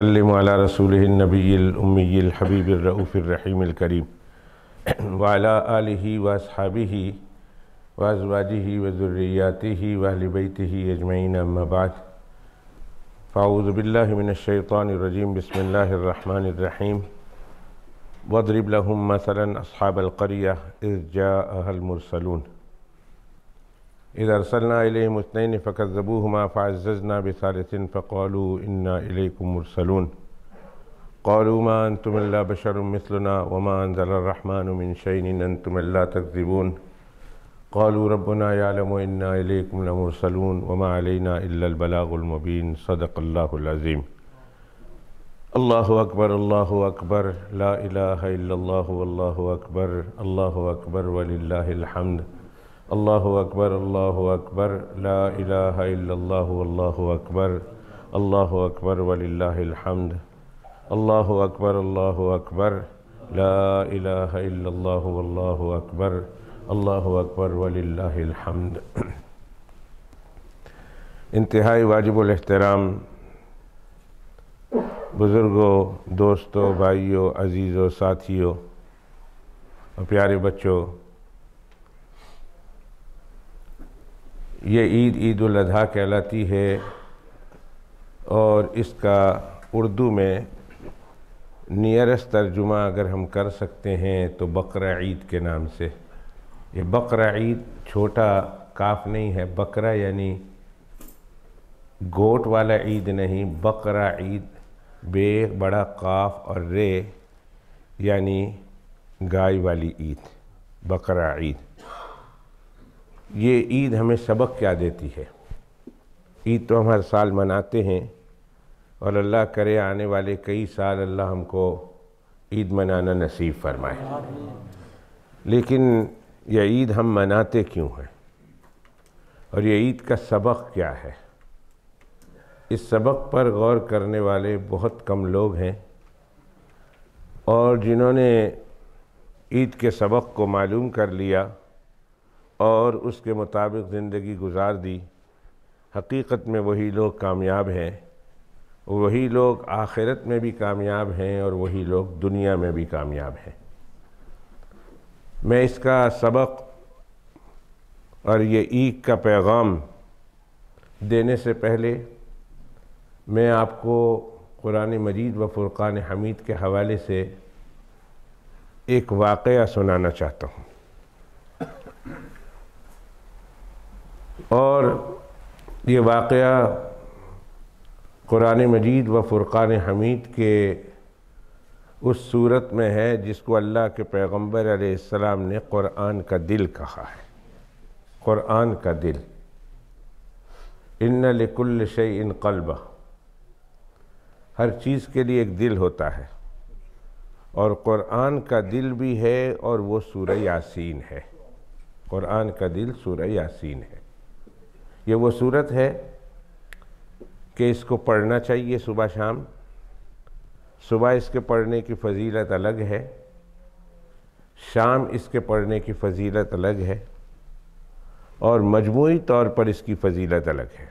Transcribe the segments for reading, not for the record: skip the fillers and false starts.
سلم علی رسولہ النبی الامی الحبیب الرؤوف الرحیم الکریم وعلی آلہ واصحابہ وازواجہ وذریاتہ واہل بیتہ اجمعین اما بعد فاعوذ باللہ من الشیطان الرجیم بسم اللہ الرحمن الرحیم واضرب لهم مثلا اصحاب القریہ اذ جاءها المرسلون اذ ارسلنا الیہم اثنین فکذبوہما فعززنا بثالث فقالوا انا الیکم مرسلون قالوا ما انتم الا بشر مثلنا وما انزل الرحمن من شیء ان انتم الا تکذبون قالوا ربنا يعلم انا الیکم لمرسلون وما علینا الا البلاغ المبین صدق اللہ العظیم۔ اللہ اکبر لا الہ الا اللہ واللہ اکبر وللہ الحمد۔ اللہ اکبر لا الہ الا اللہ واللہ اکبر وللہ الحمد۔ اللہ اکبر لا الہ الا اللہ واللہ اکبر وللہ الحمد۔ انتہائی واجب الاحترام بزرگوں، دوستوں، بھائیوں، عزیزوں، ساتھیوں اور پیارے بچوں، یہ عید الاضحیٰ کہلاتی ہے اور اس کا اردو میں نیئرسٹ ترجمہ اگر ہم کر سکتے ہیں تو بقرہ عید کے نام سے۔ یہ بقرہ عید چھوٹا کاف نہیں ہے، بقرہ یعنی گوٹ والا عید نہیں، بقرہ عید بے بڑا قاف اور رے یعنی گائے والی عید، بقرہ عید۔ یہ عید ہمیں سبق کیا دیتی ہے؟ عید تو ہم ہر سال مناتے ہیں اور اللہ کرے آنے والے کئی سال اللہ ہم کو عید منانا نصیب فرمائے، لیکن یہ عید ہم مناتے کیوں ہیں اور یہ عید کا سبق کیا ہے؟ اس سبق پر غور کرنے والے بہت کم لوگ ہیں، اور جنہوں نے عید کے سبق کو معلوم کر لیا اور اس کے مطابق زندگی گزار دی، حقیقت میں وہی لوگ کامیاب ہیں، وہی لوگ آخرت میں بھی کامیاب ہیں اور وہی لوگ دنیا میں بھی کامیاب ہیں۔ میں اس کا سبق اور یہ عید کا پیغام دینے سے پہلے میں آپ کو قرآن مجید و فرقان حمید کے حوالے سے ایک واقعہ سنانا چاہتا ہوں، اور یہ واقعہ قرآن مجید و فرقان حمید کے اس صورت میں ہے جس کو اللہ کے پیغمبر علیہ السلام نے قرآن کا دل کہا ہے۔ قرآن کا دل، ان لکل شیء قلبہ، ہر چیز کے لیے ایک دل ہوتا ہے، اور قرآن کا دل بھی ہے اور وہ سورہ یاسین ہے۔ قرآن کا دل سورہ یاسین ہے۔ یہ وہ صورت ہے کہ اس کو پڑھنا چاہیے صبح شام۔ صبح اس کے پڑھنے کی فضیلت الگ ہے، شام اس کے پڑھنے کی فضیلت الگ ہے، اور مجموعی طور پر اس کی فضیلت الگ ہے۔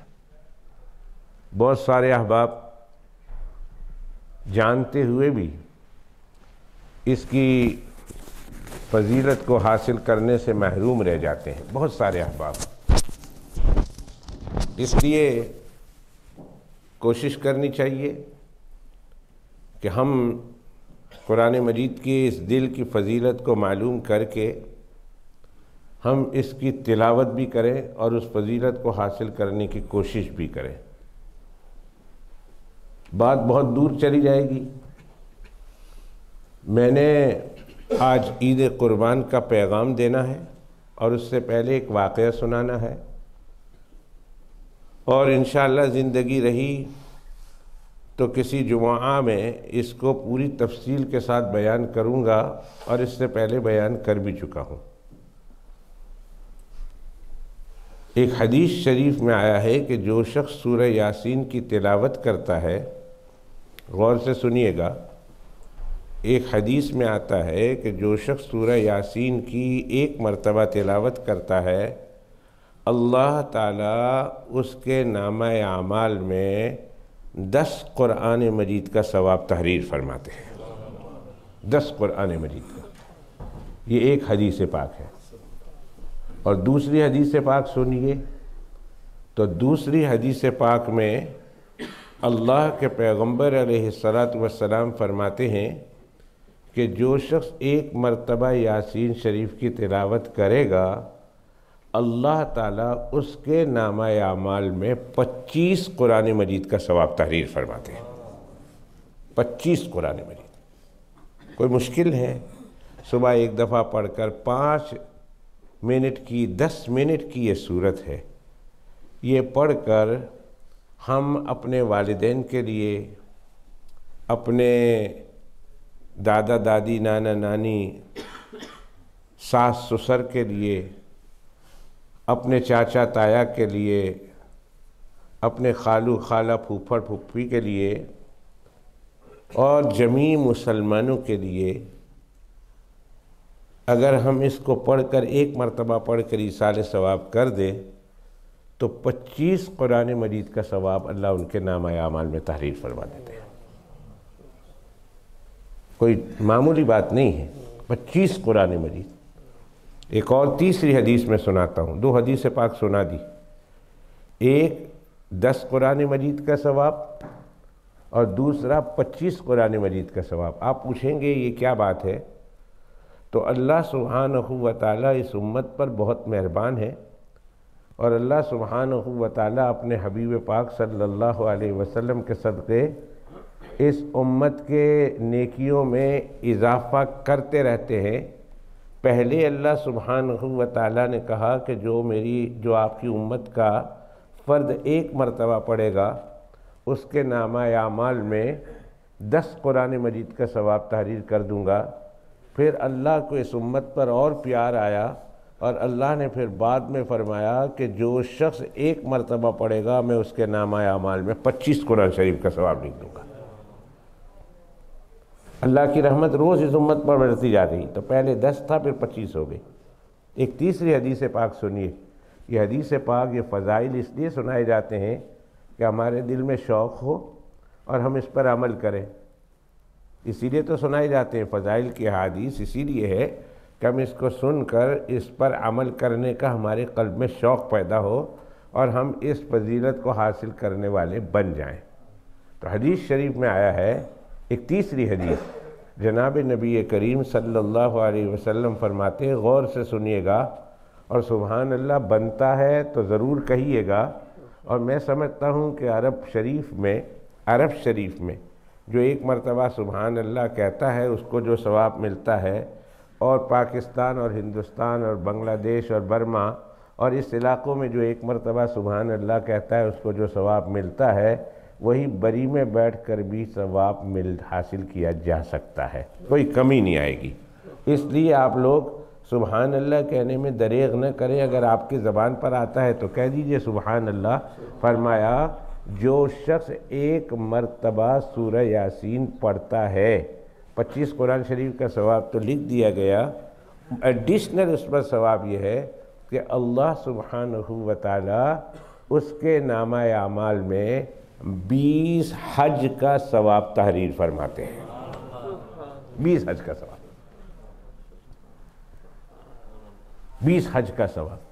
بہت سارے احباب جانتے ہوئے بھی اس کی فضیلت کو حاصل کرنے سے محروم رہ جاتے ہیں، بہت سارے احباب۔ اس لیے کوشش کرنی چاہیے کہ ہم قرآن مجید کی اس دل کی فضیلت کو معلوم کر کے ہم اس کی تلاوت بھی کریں اور اس فضیلت کو حاصل کرنے کی کوشش بھی کریں۔ بات بہت دور چلی جائے گی۔ میں نے آج عید قربان کا پیغام دینا ہے اور اس سے پہلے ایک واقعہ سنانا ہے، اور انشاءاللہ زندگی رہی تو کسی جمعہ میں اس کو پوری تفصیل کے ساتھ بیان کروں گا، اور اس سے پہلے بیان کر بھی چکا ہوں۔ ایک حدیث شریف میں آیا ہے کہ جو شخص سورہ یاسین کی تلاوت کرتا ہے، غور سے سنیے گا، ایک حدیث میں آتا ہے کہ جو شخص سورہ یاسین کی ایک مرتبہ تلاوت کرتا ہے، اللہ تعالیٰ اس کے نامہ اعمال میں 10 قرآن مجید کا ثواب تحریر فرماتے ہیں، 10 قرآن مجید کا۔ یہ ایک حدیث پاک ہے۔ اور دوسری حدیث پاک سنیے تو دوسری حدیث پاک میں اللہ کے پیغمبر علیہ السلام فرماتے ہیں کہ جو شخص ایک مرتبہ یاسین شریف کی تلاوت کرے گا اللہ تعالیٰ اس کے نامہ اعمال میں 25 قرآن مجید کا ثواب تحریر فرماتے ہیں۔ 25 قرآن مجید کوئی مشکل ہے؟ صبح ایک دفعہ پڑھ کر 5 منٹ کی 10 منٹ کی یہ صورت ہے، یہ پڑھ کر ہم اپنے والدین کے لیے، اپنے دادا دادی نانا نانی ساس سسر کے لیے، اپنے چاچا تایا کے لیے، اپنے خالو خالہ پھوپھڑ پھوپھی کے لیے اور جمیع مسلمانوں کے لیے اگر ہم اس کو پڑھ کر ایک مرتبہ پڑھ کر ایصال ثواب کر دیں تو 25 قرآن مجید کا ثواب اللہ ان کے نامہ اعمال میں تحریر فرما دیتے ہیں۔ کوئی معمولی بات نہیں ہے، 25 قرآن مجید۔ ایک اور تیسری حدیث میں سناتا ہوں، 2 حدیث پاک سنا دی، ایک 10 قرآن مجید کا ثواب اور دوسرا 25 قرآن مجید کا ثواب۔ آپ پوچھیں گے یہ کیا بات ہے؟ تو اللہ سبحانہ و تعالیٰ اس امت پر بہت مہربان ہے، اور اللہ سبحانہ و تعالیٰ اپنے حبیب پاک صلی اللہ علیہ وسلم کے صدقے اس امت کے نیکیوں میں اضافہ کرتے رہتے ہیں۔ پہلے اللہ سبحانہ و تعالیٰ نے کہا کہ جو آپ کی امت کا فرد ایک مرتبہ پڑھے گا اس کے نامہ اعمال میں 10 قرآن مجید کا ثواب تحریر کر دوں گا۔ پھر اللہ کو اس امت پر اور پیار آیا اور اللہ نے پھر بعد میں فرمایا کہ جو شخص ایک مرتبہ پڑھے گا میں اس کے نامہ اعمال میں 25 قرآن شریف کا ثواب لکھ دوں گا۔ اللہ کی رحمت روز اس امت پر بڑھتی جا رہی، تو پہلے 10 تھا پھر 25 ہو گئی۔ ایک تیسری حدیث پاک سنیے، یہ حدیث پاک یہ فضائل اس لیے سنائے جاتے ہیں کہ ہمارے دل میں شوق ہو اور ہم اس پر عمل کریں، اسی لیے تو سنائے جاتے ہیں۔ فضائل کی حدیث اسی لیے ہے کہ ہم اس کو سن کر اس پر عمل کرنے کا ہمارے قلب میں شوق پیدا ہو اور ہم اس فضیلت کو حاصل کرنے والے بن جائیں۔ تو حدیث شریف میں آیا ہے، ایک تیسری حدیث، جناب نبی کریم صلی اللہ علیہ وسلم فرماتے ہیں، غور سے سنیے گا اور سبحان اللہ بنتا ہے تو ضرور کہیے گا۔ اور میں سمجھتا ہوں کہ عرب شریف میں جو ایک مرتبہ سبحان اللہ کہتا ہے اس کو جو ثواب ملتا ہے، اور پاکستان اور ہندوستان اور بنگلہ دیش اور برما اور اس علاقوں میں جو ایک مرتبہ سبحان اللہ کہتا ہے اس کو جو ثواب ملتا ہے، وہی بری میں بیٹھ کر بھی ثواب حاصل کیا جا سکتا ہے، کوئی کمی نہیں آئے گی۔ اس لیے آپ لوگ سبحان اللہ کہنے میں دریغ نہ کریں، اگر آپ کی زبان پر آتا ہے تو کہہ دیجئے سبحان اللہ۔ فرمایا جو شخص ایک مرتبہ سورہ یاسین پڑھتا ہے، 25 قرآن شریف کا ثواب تو لکھ دیا گیا، ایڈیشنل اس پر ثواب یہ ہے کہ اللہ سبحانہ و تعالیٰ اس کے نامہ اعمال میں 20 حج کا ثواب تحریر فرماتے ہیں۔ 20 حج کا ثواب، 20 حج کا ثواب۔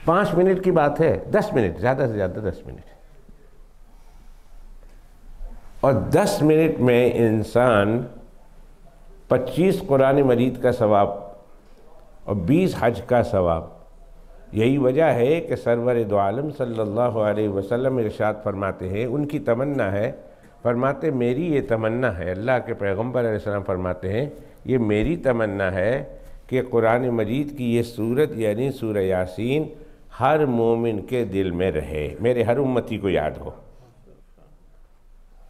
5 منٹ کی بات ہے، 10 منٹ، زیادہ سے زیادہ 10 منٹ، اور 10 منٹ میں انسان 25 قرآن مجید کا ثواب اور 20 حج کا ثواب۔ یہی وجہ ہے کہ سرور دو عالم صلی اللہ علیہ وسلم ارشاد فرماتے ہیں، ان کی تمنا ہے، فرماتے میری یہ تمنا ہے، اللہ کے پیغمبر علیہ السلام فرماتے ہیں یہ میری تمنا ہے کہ قرآن مجید کی یہ سورت یعنی سورہ یاسین ہر مومن کے دل میں رہے، میرے ہر امتی کو یاد ہو،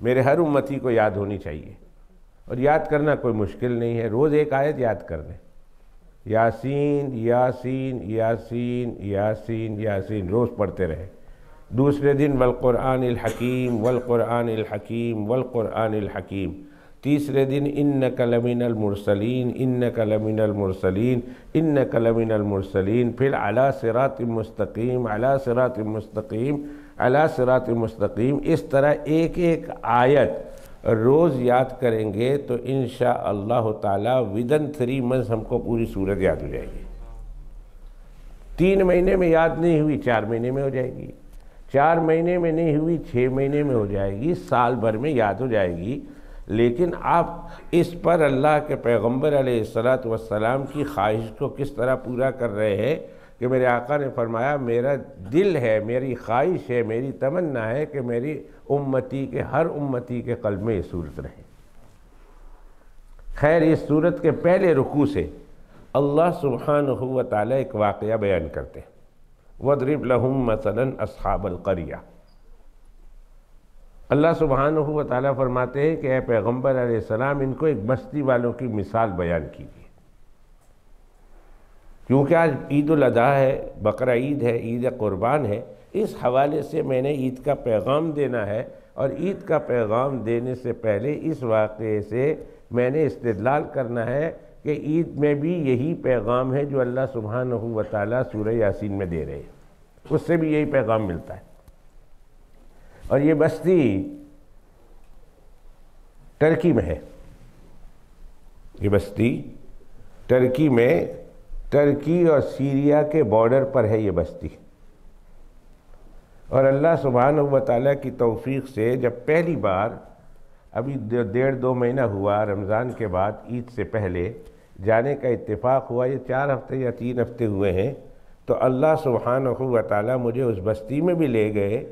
میرے ہر امتی کو یاد ہونی چاہیے۔ اور یاد کرنا کوئی مشکل نہیں ہے، روز ایک آیت یاد کر لیں، یاسین یاسین یاسین یاسین یاسین، روز پڑھتے رہے۔ دوسرے دن والقرآن الحکیم والقرآن الحکیم والقرآن الحکیم۔ تیسرے دن انک لمن المرسلین انک لمن المرسلین انک لمن المرسلین۔ پھر علی صراط مستقیم علی صراط مستقیم علی صراط مستقیم، اس طرح ایک ایک آیت روز یاد کریں گے تو انشاءاللہ تعالی ودن 3 months ہم کو پوری سورت یاد ہو جائے گی۔ 3 مہینے میں یاد نہیں ہوئی 4 مہینے میں ہو جائے گی، 4 مہینے میں نہیں ہوئی 6 مہینے میں ہو جائے گی، سال بھر میں یاد ہو جائے گی۔ لیکن آپ اس پر اللہ کے پیغمبر علیہ السلام کی خواہش کو کس طرح پورا کر رہے ہیں کہ میرے آقا نے فرمایا میرا دل ہے، میری خواہش ہے، میری تمنا ہے کہ میری امتی کے ہر امتی کے قلب میں یہ صورت رہے۔ خیر، اس صورت کے پہلے رکوع سے اللہ سبحانہ و تعالی ایک واقعہ بیان کرتے ہیں، وَاضْرِبْ لَهُمْ مَثَلًا أَصْحَابَ الْقَرْيَةِ۔ اللہ سبحانہ و تعالیٰ فرماتے ہیں کہ اے پیغمبر علیہ السلام ان کو ایک بستی والوں کی مثال بیان کیجیے، کیونکہ آج عید الاضحیٰ ہے، بقرہ عید ہے، عید قربان ہے، اس حوالے سے میں نے عید کا پیغام دینا ہے، اور عید کا پیغام دینے سے پہلے اس واقعے سے میں نے استدلال کرنا ہے کہ عید میں بھی یہی پیغام ہے جو اللہ سبحانہ و تعالیٰ سورہ یاسین میں دے رہے ہیں، اس سے بھی یہی پیغام ملتا ہے۔ اور یہ بستی ترکی میں ہے، یہ بستی ترکی میں، ترکی اور سیریا کے بارڈر پر ہے یہ بستی۔ اور اللہ سبحانہ و تعالیٰ کی توفیق سے جب پہلی بار ابھی 1.5-2 مہینہ ہوا رمضان کے بعد عید سے پہلے جانے کا اتفاق ہوا، یہ 4 ہفتے یا 3 ہفتے ہوئے ہیں، تو اللہ سبحانہ و تعالیٰ مجھے اس بستی میں بھی لے گئے،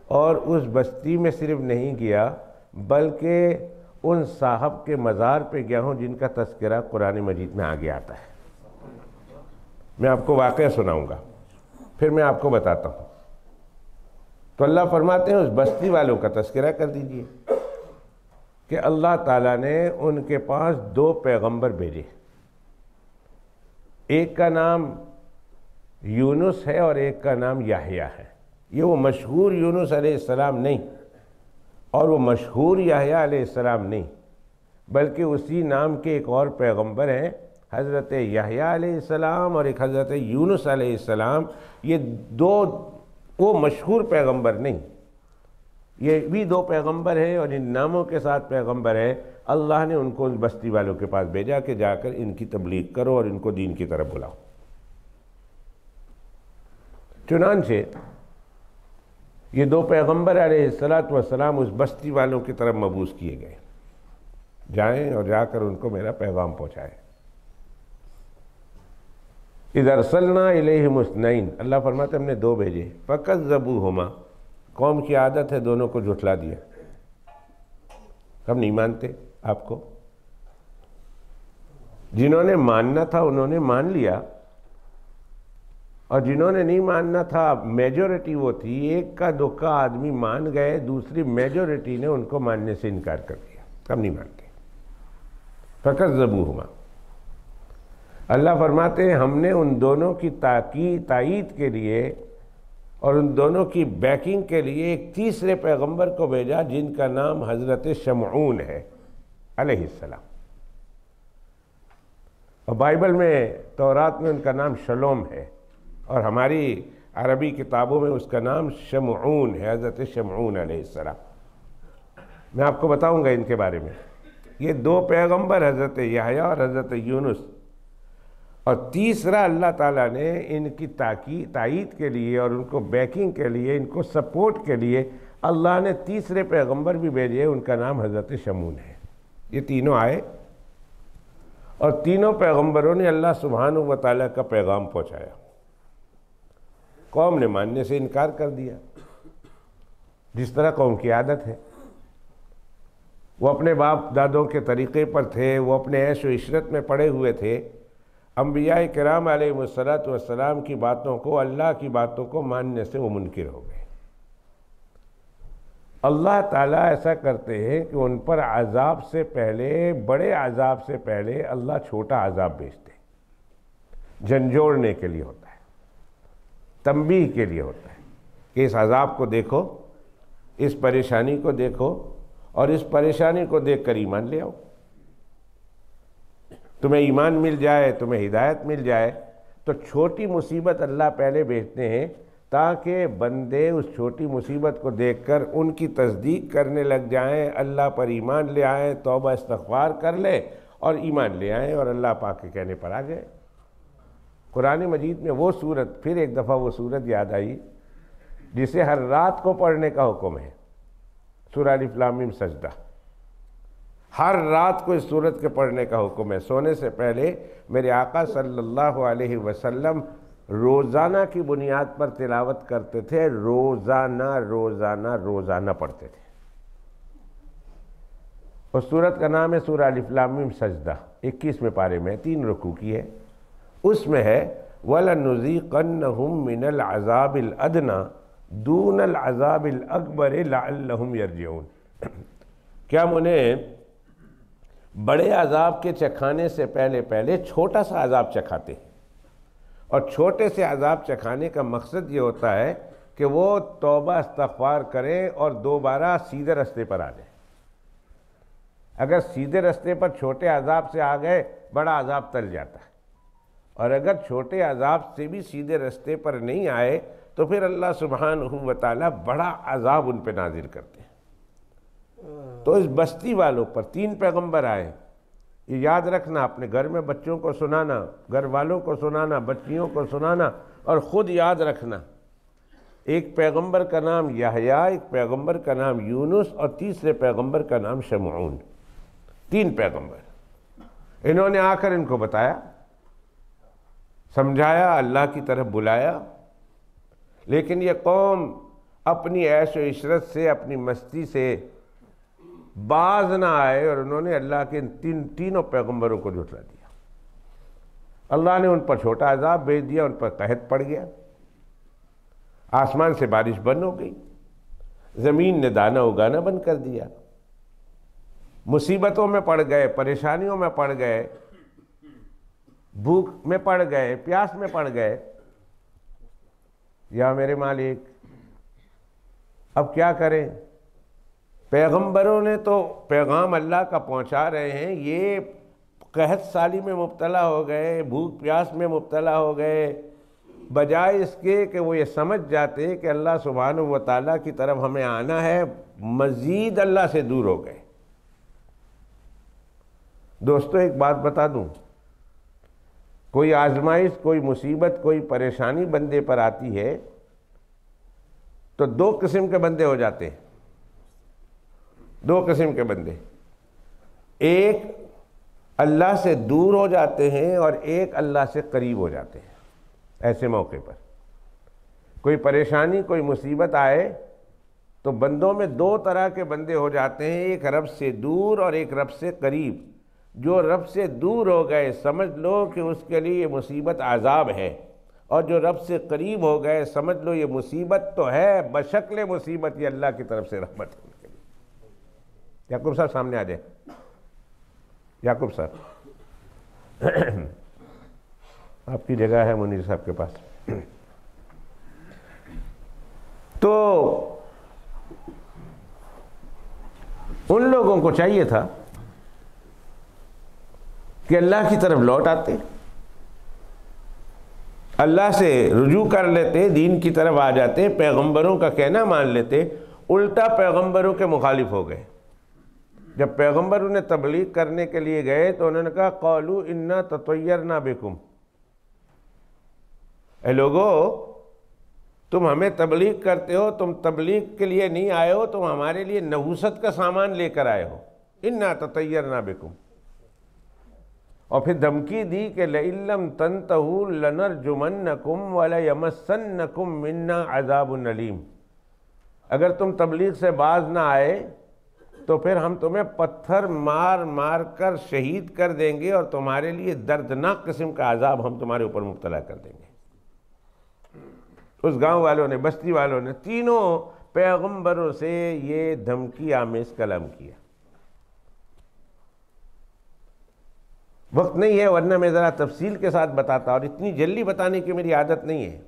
اور اس بستی میں صرف نہیں گیا بلکہ ان صاحب کے مزار پہ گیا ہوں جن کا تذکرہ قرآن مجید میں آگے آتا ہے۔ میں آپ کو واقعہ سناؤں گا، پھر میں آپ کو بتاتا ہوں۔ تو اللہ فرماتے ہیں اس بستی والوں کا تذکرہ کر دیجئے کہ اللہ تعالیٰ نے ان کے پاس 2 پیغمبر بھیجے، ایک کا نام یونس ہے اور ایک کا نام یحییٰ ہے۔ یہ وہ مشہور یونس علیہ السلام نہیں اور وہ مشہور یحییٰ علیہ السلام نہیں، بلکہ اسی نام کے ایک اور پیغمبر ہیں، حضرت یحییٰ علیہ السلام اور ایک حضرت یونس علیہ السلام۔ یہ 2 وہ مشہور پیغمبر نہیں، یہ بھی 2 پیغمبر ہیں، اور ان ناموں کے ساتھ پیغمبر ہیں۔ اللہ نے ان کو اس بستی والوں کے پاس بھیجا کہ جا کر ان کی تبلیغ کرو اور ان کو دین کی طرف بلاؤ۔ چنانچہ یہ 2 پیغمبر علیہ السلام اس بستی والوں کی طرف مبعوث کیے گئے، جائیں اور جا کر ان کو میرا پیغام پہنچائیں۔ اِذْ أَرْسَلْنَا إِلَيْهِمُ اثْنَيْنِ، اللہ فرماتے ہم نے 2 بھیجے، فَكَذَّبُوهُمَا، قوم کی عادت ہے دونوں کو جھٹلا دیا، ہم نہیں مانتے آپ کو۔ جنہوں نے ماننا تھا انہوں نے مان لیا، اور جنہوں نے نہیں ماننا تھا میجورٹی وہ تھی، 1 کا 2 کا آدمی مان گئے، دوسری میجورٹی نے ان کو ماننے سے انکار کر دیا، ہم نہیں مانتے۔ فَكَذَّبُوهُمَا، اللہ فرماتے ہیں ہم نے ان دونوں کی تائید کے لیے اور ان دونوں کی بیکنگ کے لیے ایک تیسرے پیغمبر کو بھیجا جن کا نام حضرت شمعون ہے علیہ السلام، اور بائبل میں تورات میں ان کا نام شلوم ہے، اور ہماری عربی کتابوں میں اس کا نام شمعون ہے، حضرت شمعون علیہ السلام۔ میں آپ کو بتاؤں گا ان کے بارے میں۔ یہ 2 پیغمبر حضرت یحییٰ اور حضرت یونس، اور تیسرا اللہ تعالیٰ نے ان کی تائید کے لیے اور ان کو بیکنگ کے لیے، ان کو سپورٹ کے لیے اللہ نے تیسرے پیغمبر بھی بھیجے، ان کا نام حضرت شمعون ہے۔ یہ تینوں آئے اور تینوں پیغمبروں نے اللہ سبحانہ و تعالیٰ کا پیغام پہنچایا، قوم نے ماننے سے انکار کر دیا، جس طرح قوم کی عادت ہے۔ وہ اپنے باپ دادوں کے طریقے پر تھے، وہ اپنے عیش و عشرت میں پڑے ہوئے تھے۔ انبیاء کرام علیہ السلام کی باتوں کو، اللہ کی باتوں کو ماننے سے وہ منکر ہو گئے۔ اللہ تعالیٰ ایسا کرتے ہیں کہ ان پر عذاب سے پہلے، بڑے عذاب سے پہلے اللہ چھوٹا عذاب بھیجتے ہیں، جھنجھوڑنے کے لیے ہوتا ہے، تنبیہ کے لیے ہوتا ہے کہ اس عذاب کو دیکھو، اس پریشانی کو دیکھو، اور اس پریشانی کو دیکھ کر ایمان لے آؤ۔ تمہیں ایمان مل جائے، تمہیں ہدایت مل جائے، تو چھوٹی مصیبت اللہ پہلے بھیجتے ہیں تاکہ بندے اس چھوٹی مصیبت کو دیکھ کر ان کی تصدیق کرنے لگ جائیں، اللہ پر ایمان لے آئیں، توبہ استغفار کر لیں اور ایمان لے آئیں اور اللہ پاک کے کہنے پر آ گئے۔ قرآن مجید میں وہ صورت، پھر ایک دفعہ وہ صورت یاد آئی جسے ہر رات کو پڑھنے کا حکم ہے، سورہ الف لام میم سجدہ۔ ہر رات کو اس صورت کے پڑھنے کا حکم ہے۔ سونے سے پہلے میرے آقا صلی اللہ علیہ وسلم روزانہ کی بنیاد پر تلاوت کرتے تھے، روزانہ روزانہ روزانہ پڑھتے تھے۔ اس صورت کا نام ہے سورہ الف لام میم سجدہ، 21ویں پارے میں، 3 رکوع کی ہے۔ اس میں ہے وَلَنُذِيقَنَّهُم مِّنَ الْعَذَابِ الْأَدْنَىٰ دُونَ الْعَذَابِ الْأَكْبَرِ لَعَلَّهُمْ يَرْجِعُونَ کہ ہم انہیں بڑے عذاب کے چکھانے سے پہلے چھوٹا سا عذاب چکھاتے ہیں، اور چھوٹے سے عذاب چکھانے کا مقصد یہ ہوتا ہے کہ وہ توبہ استغفار کریں اور دوبارہ سیدھے رستے پر آ جائیں۔ اگر سیدھے رستے پر چھوٹے عذاب سے آ گئے، بڑا عذاب ٹل جاتا ہے، اور اگر چھوٹے عذاب سے بھی سیدھے رستے پر نہیں آئے تو پھر اللہ سبحانہ و تعالیٰ بڑا عذاب ان پہ نازل کرتے ہیں۔ تو اس بستی والوں پر 3 پیغمبر آئے، یہ یاد رکھنا، اپنے گھر میں بچوں کو سنانا، گھر والوں کو سنانا، بچیوں کو سنانا، اور خود یاد رکھنا۔ ایک پیغمبر کا نام یحییٰ، ایک پیغمبر کا نام یونس، اور تیسرے پیغمبر کا نام شمعون۔ 3 پیغمبر، انہوں نے آ کر ان کو بتایا، سمجھایا، اللہ کی طرف بلایا، لیکن یہ قوم اپنی عیش و عشرت سے، اپنی مستی سے باز نہ آئے، اور انہوں نے اللہ کے تینوں پیغمبروں کو جھٹلا دیا۔ اللہ نے ان پر چھوٹا عذاب بھیج دیا، ان پر قحط پڑ گیا، آسمان سے بارش بند ہو گئی، زمین نے دانہ اگانا بند کر دیا، مصیبتوں میں پڑ گئے، پریشانیوں میں پڑ گئے، بھوک میں پڑ گئے، پیاس میں پڑ گئے۔ یا میرے مالک، اب کیا کریں؟ پیغمبروں نے تو پیغام اللہ کا پہنچا رہے ہیں، یہ قحط سالی میں مبتلا ہو گئے، بھوک پیاس میں مبتلا ہو گئے، بجائے اس کے کہ وہ یہ سمجھ جاتے کہ اللہ سبحانہ و تعالیٰ کی طرف ہمیں آنا ہے، مزید اللہ سے دور ہو گئے۔ دوستو، ایک بات بتا دوں، کوئی آزمائش، کوئی مصیبت، کوئی پریشانی بندے پر آتی ہے تو 2 قسم کے بندے ہو جاتے ہیں، 2 قسم کے بندے، ایک اللہ سے دور ہو جاتے ہیں اور ایک اللہ سے قریب ہو جاتے ہیں۔ ایسے موقع پر کوئی پریشانی، کوئی مصیبت آئے تو بندوں میں 2 طرح کے بندے ہو جاتے ہیں، ایک رب سے دور اور ایک رب سے قریب۔ جو رب سے دور ہو گئے، سمجھ لو کہ اس کے لیے یہ مصیبت عذاب ہے، اور جو رب سے قریب ہو گئے، سمجھ لو یہ مصیبت تو ہے، بشکل مصیبت یہ اللہ کی طرف سے رحمت ہے ان کے لیے۔ یعقوب صاحب سامنے آ جائیں، یعقوب صاحب، آپ کی جگہ ہے منیر صاحب کے پاس۔ تو ان لوگوں کو چاہیے تھا کہ اللہ کی طرف لوٹ آتے، اللہ سے رجوع کر لیتے، دین کی طرف آ جاتے، پیغمبروں کا کہنا مان لیتے، الٹا پیغمبروں کے مخالف ہو گئے۔ جب پیغمبر انہیں تبلیغ کرنے کے لیے گئے تو انہوں نے کہا قالوا انا تطیرنا بکم، اے لوگو، تم ہمیں تبلیغ کرتے ہو، تم تبلیغ کے لیے نہیں آئے ہو، تم ہمارے لیے نحوست کا سامان لے کر آئے ہو، انا تطیرنا بکم۔ اور پھر دھمکی دی کہ لئن لم تنتہوا لنرجمنکم وليمسنکم منا عذاب علیم، اگر تم تبلیغ سے باز نہ آئے تو پھر ہم تمہیں پتھر مار مار کر شہید کر دیں گے، اور تمہارے لیے دردناک قسم کا عذاب ہم تمہارے اوپر مبتلا کر دیں گے۔ اس گاؤں والوں نے، بستی والوں نے، تینوں پیغمبروں سے یہ دھمکی آمیز کلام کیا۔ وقت نہیں ہے، ورنہ میں ذرا تفصیل کے ساتھ بتاتا، اور اتنی جلدی بتانے کی میری عادت نہیں ہے،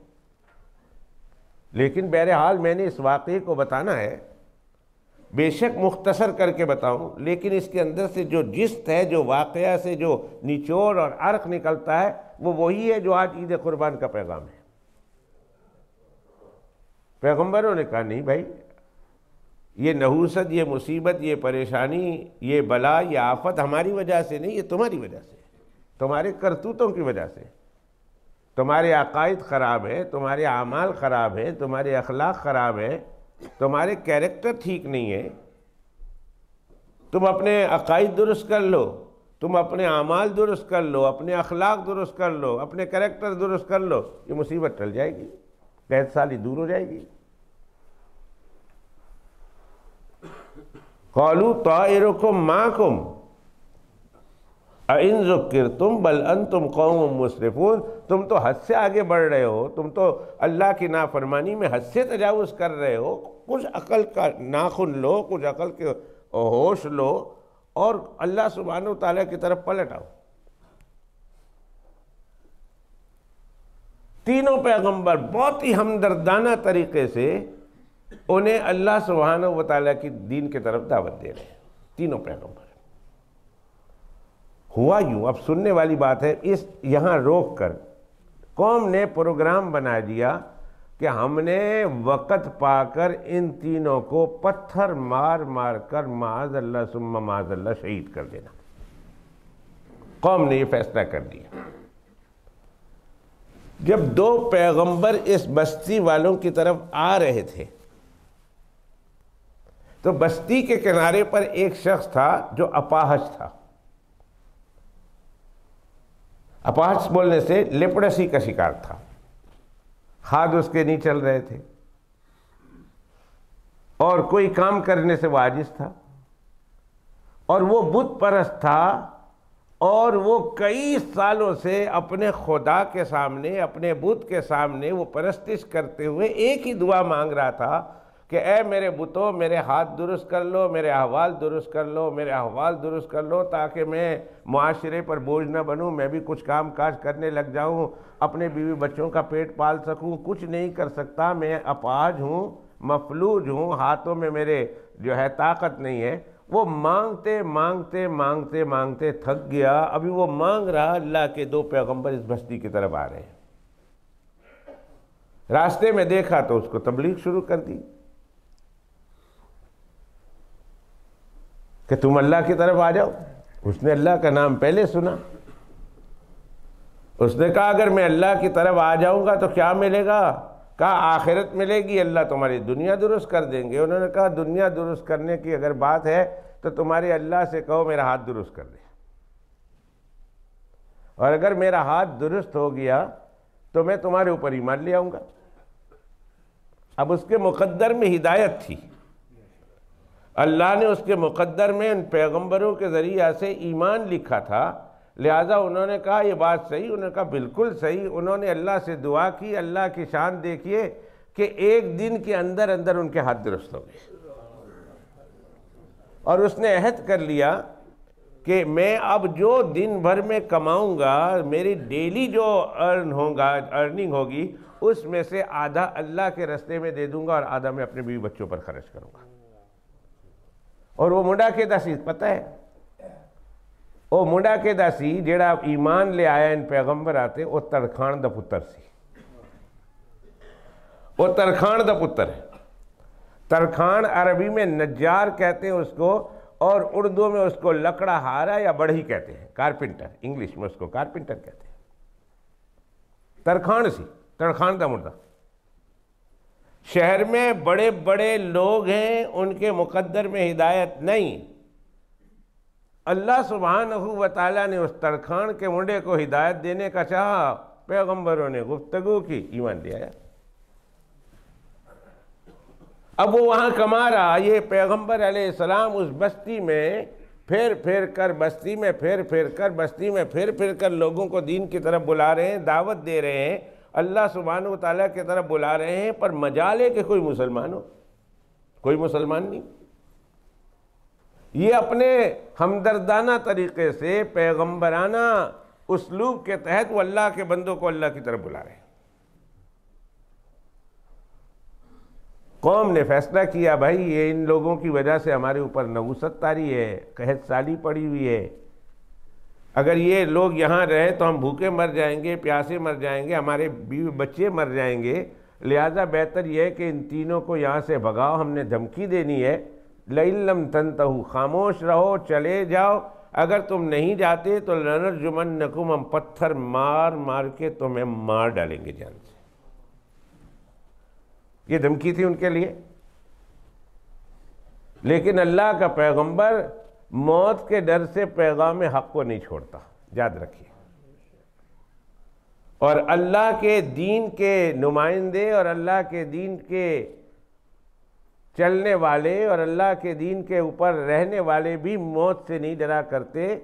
لیکن بہرحال میں نے اس واقعے کو بتانا ہے، بے شک مختصر کر کے بتاؤں، لیکن اس کے اندر سے جو جست ہے، جو واقعہ سے جو نچوڑ اور عرق نکلتا ہے، وہ وہی ہے جو آج عید قربان کا پیغام ہے۔ پیغمبروں نے کہا نہیں بھائی، یہ نحوست، یہ مصیبت، یہ پریشانی، یہ بلا، یہ آفت ہماری وجہ سے نہیں، یہ تمہاری وجہ سے، تمہارے کرتوتوں کی وجہ سے، تمہارے عقائد خراب ہے، تمہارے اعمال خراب ہے، تمہارے اخلاق خراب ہے، تمہارے کیریکٹر ٹھیک نہیں ہے۔ تم اپنے عقائد درست کر لو، تم اپنے اعمال درست کر لو، اپنے اخلاق درست کر لو، اپنے کیریکٹر درست کر لو، یہ مصیبت ٹل جائے گی، قحط سالی دور ہو جائے گی۔ قالوا طائرکم معکم اَإِن ذُكِّرْتُمْ بَلْ أَنْتُمْ قَوْمٌ مُسْرِفُونَ، تم تو حد سے آگے بڑھ رہے ہو، تم تو اللہ کی نافرمانی میں حد سے تجاوز کر رہے ہو۔ کچھ عقل کا ناخن لو، کچھ عقل کے ہوش لو اور اللہ سبحانہ و تعالیٰ کی طرف پلٹ آؤ۔ تینوں پیغمبر بہت ہی ہمدردانہ طریقے سے انہیں اللہ سبحانہ و تعالیٰ کی دین کی طرف دعوت دے رہے ہیں، تینوں پیغمبر۔ ہوا یوں، اب سننے والی بات ہے، یہاں روک کر قوم نے پروگرام بنا دیا کہ ہم نے وقت پا کر ان تینوں کو پتھر مار مار کر معاذ اللہ ثم معاذ اللہ شہید کر دینا۔ قوم نے یہ فیصلہ کر دیا۔ جب دو پیغمبر اس بستی والوں کی طرف آ رہے تھے تو بستی کے کنارے پر ایک شخص تھا جو اپاہج تھا۔ اپاہج بولنے سے لیپڑسی کا شکار تھا، ہاتھ اس کے نہیں چل رہے تھے اور کوئی کام کرنے سے وہ عاجز تھا، اور وہ بت پرست تھا، اور وہ کئی سالوں سے اپنے خدا کے سامنے، اپنے بت کے سامنے وہ پرستش کرتے ہوئے ایک ہی دعا مانگ رہا تھا کہ اے میرے بتوں، میرے ہاتھ درست کر لو، میرے احوال درست کر لو، میرے احوال درست کر لو، تاکہ میں معاشرے پر بوجھ نہ بنوں، میں بھی کچھ کام کاج کرنے لگ جاؤں، اپنے بیوی بچوں کا پیٹ پال سکوں۔ کچھ نہیں کر سکتا، میں اپاہج ہوں، مفلوج ہوں، ہاتھوں میں میرے جو ہے طاقت نہیں ہے۔ وہ مانگتے مانگتے مانگتے مانگتے تھک گیا۔ ابھی وہ مانگ رہا، اللہ کے دو پیغمبر اس بستی کی طرف آ رہے ہیں۔ راستے میں دیکھا تو اس کو تبلیغ شروع کر دی کہ تم اللہ کی طرف آ جاؤ۔ اس نے اللہ کا نام پہلے سنا، اس نے کہا اگر میں اللہ کی طرف آ جاؤں گا تو کیا ملے گا؟ کہا آخرت ملے گی، اللہ تمہاری دنیا درست کر دیں گے۔ انہوں نے کہا دنیا درست کرنے کی اگر بات ہے تو تمہارے اللہ سے کہو میرا ہاتھ درست کر دے، اور اگر میرا ہاتھ درست ہو گیا تو میں تمہارے اوپر ایمان لے آؤں گا۔ اب اس کے مقدر میں ہدایت تھی، اللہ نے اس کے مقدر میں ان پیغمبروں کے ذریعہ سے ایمان لکھا تھا، لہٰذا انہوں نے کہا یہ بات صحیح، انہوں نے کہا بالکل صحیح۔ انہوں نے اللہ سے دعا کی، اللہ کی شان دیکھیے کہ ایک دن کے اندر اندر ان کے ہاتھ درست ہو گئے، اور اس نے عہد کر لیا کہ میں اب جو دن بھر میں کماؤں گا، میری ڈیلی جو ارننگ ہوگی، اس میں سے آدھا اللہ کے رستے میں دے دوں گا اور آدھا میں اپنے بیوی بچوں پر خرچ کروں گا۔ اور وہ منڈا کے داسی پتہ ہے، وہ منڈا کے داسی جیڑا ایمان لے آیا ان پیغمبر آتے، وہ ترکھان دا پتر سی، وہ ترکھان دا پتر ہے۔ ترکھان عربی میں نجار کہتے ہیں اس کو، اور اردو میں اس کو لکڑا ہارا یا بڑھئی کہتے ہیں، کارپینٹر، انگلش میں اس کو کارپینٹر کہتے ہیں۔ ترکھان سی، ترکھان دا مردہ۔ شہر میں بڑے بڑے لوگ ہیں، ان کے مقدر میں ہدایت نہیں، اللہ سبحانہ و تعالیٰ نے اس ترکھان کے منڈے کو ہدایت دینے کا چاہا، پیغمبروں نے گفتگو کی، ایمان لے آیا۔ اب وہ وہاں کما رہا، یہ پیغمبر علیہ السلام اس بستی میں پھر پھر کر بستی میں پھر پھر کر لوگوں کو دین کی طرف بلا رہے ہیں، دعوت دے رہے ہیں، اللہ سبحانہ و تعالیٰ کی طرف بلا رہے ہیں، پر مجال ہے کہ کوئی مسلمان ہو، کوئی مسلمان نہیں۔ یہ اپنے ہمدردانہ طریقے سے پیغمبرانہ اسلوب کے تحت وہ اللہ کے بندوں کو اللہ کی طرف بلا رہے ہیں۔ قوم نے فیصلہ کیا بھائی یہ ان لوگوں کی وجہ سے ہمارے اوپر نحوست طاری ہے، قحط سالی پڑی ہوئی ہے، اگر یہ لوگ یہاں رہے تو ہم بھوکے مر جائیں گے، پیاسے مر جائیں گے، ہمارے بیوی بچے مر جائیں گے، لہذا بہتر یہ ہے کہ ان تینوں کو یہاں سے بھگاؤ. ہم نے دھمکی دینی ہے لَإِن لَمْ تَنْتَهُوا، خاموش رہو، چلے جاؤ. اگر تم نہیں جاتے تو لَنَرْجُمَنَّكُمْ، ہم پتھر مار مار کے تمہیں مار ڈالیں گے جان سے. یہ دھمکی تھی ان کے لیے. لیکن اللہ کا پیغمبر موت کے ڈر سے پیغام حق کو نہیں چھوڑتا، یاد رکھیے. اور اللہ کے دین کے نمائندے اور اللہ کے دین کے چلنے والے اور اللہ کے دین کے اوپر رہنے والے بھی موت سے نہیں ڈرا کرتے.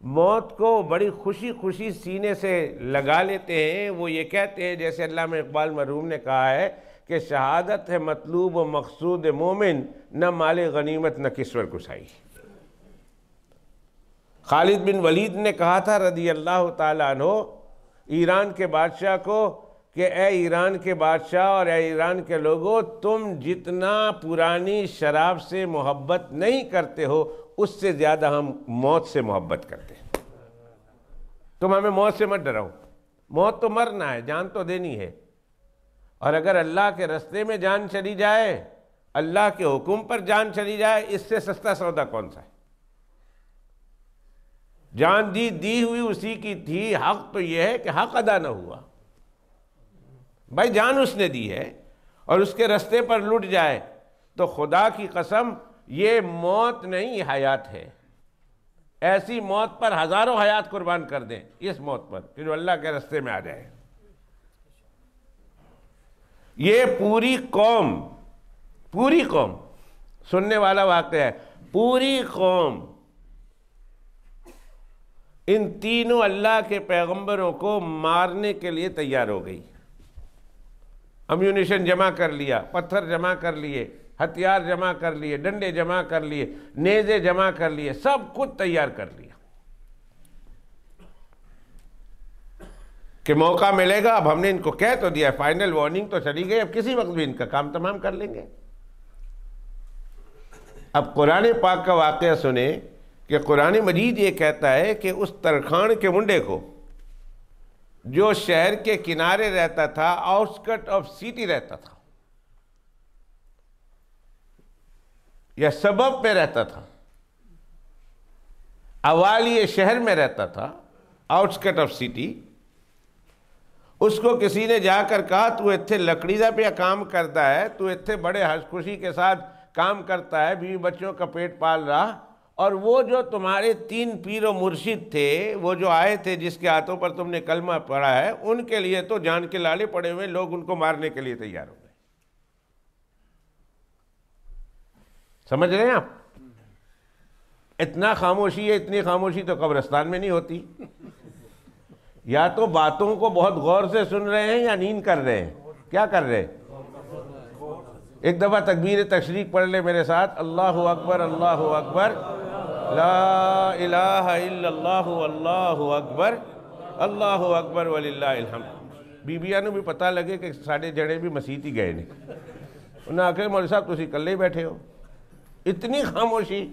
موت کو بڑی خوشی خوشی سینے سے لگا لیتے ہیں. وہ یہ کہتے ہیں جیسے علامہ اقبال مرحوم نے کہا ہے کہ شہادت ہے مطلوب و مقصود مومن، نہ مال غنیمت نہ کسور کسائی. خالد بن ولید نے کہا تھا رضی اللہ تعالیٰ عنہ ایران کے بادشاہ کو کہ اے ایران کے بادشاہ اور اے ایران کے لوگوں، تم جتنا پرانی شراب سے محبت نہیں کرتے ہو اس سے زیادہ ہم موت سے محبت کرتے ہیں. تم ہمیں موت سے مت ڈراؤ. موت تو مرنا ہے، جان تو دینی ہے. اور اگر اللہ کے رستے میں جان چلی جائے، اللہ کے حکم پر جان چلی جائے، اس سے سستا سودا کون سا ہے؟ جان دی ہوئی اسی کی تھی. حق تو یہ ہے کہ حق ادا نہ ہوا. بھائی جان اس نے دی ہے اور اس کے رستے پر لٹ جائے تو خدا کی قسم یہ موت نہیں، یہ حیات ہے. ایسی موت پر ہزاروں حیات قربان کر دیں، اس موت پر کہ جو اللہ کے رستے میں آ جائے. یہ پوری قوم سننے والا واقعہ ہے. پوری قوم ان تینوں اللہ کے پیغمبروں کو مارنے کے لیے تیار ہو گئی. امیونیشن جمع کر لیا، پتھر جمع کر لیے، ہتھیار جمع کر لیے، ڈنڈے جمع کر لیے، نیزے جمع کر لیے، سب کچھ تیار کر لیا کہ موقع ملے گا. اب ہم نے ان کو کہہ تو دیا، فائنل وارننگ تو چلی گئی، اب کسی وقت بھی ان کا کام تمام کر لیں گے. اب قرآن پاک کا واقعہ سنیں کہ قرآن مجید یہ کہتا ہے کہ اس ترکھان کے منڈے کو جو شہر کے کنارے رہتا تھا، آؤٹسکٹ آف سٹی رہتا تھا یا سبب پہ رہتا تھا، اوالی شہر میں رہتا تھا، آؤٹسکٹ آف سٹی، اس کو کسی نے جا کر کہا تو اتھے لکڑی دا پہ کام کرتا ہے، تو اتھے بڑے ہنس خوشی کے ساتھ کام کرتا ہے، بیوی بچوں کا پیٹ پال رہا، اور وہ جو تمہارے 3 پیر و مرشد تھے، وہ جو آئے تھے جس کے ہاتھوں پر تم نے کلمہ پڑھا ہے، ان کے لیے تو جان کے لالے پڑے ہوئے، لوگ ان کو مارنے کے لیے تیار ہو گئے. سمجھ رہے ہیں آپ؟ اتنا خاموشی ہے، اتنی خاموشی تو قبرستان میں نہیں ہوتی. یا تو باتوں کو بہت غور سے سن رہے ہیں یا نیند کر رہے ہیں. کیا کر رہے ہیں؟ ایک دفعہ تکبیر تشریق پڑھ لے میرے ساتھ. اللہ اکبر، اللہ اکبر، لا الہ الا اللہ، اللہ اکبر، اللہ اکبر وللہ الحمد. بیبیاں نو بھی پتہ لگے کہ ساڑھے جڑے بھی مسیت ہی گئے نہیں. انہوں نے آخر مولوی صاحب تسی کلے ہی بیٹھے ہو. اتنی خاموشی،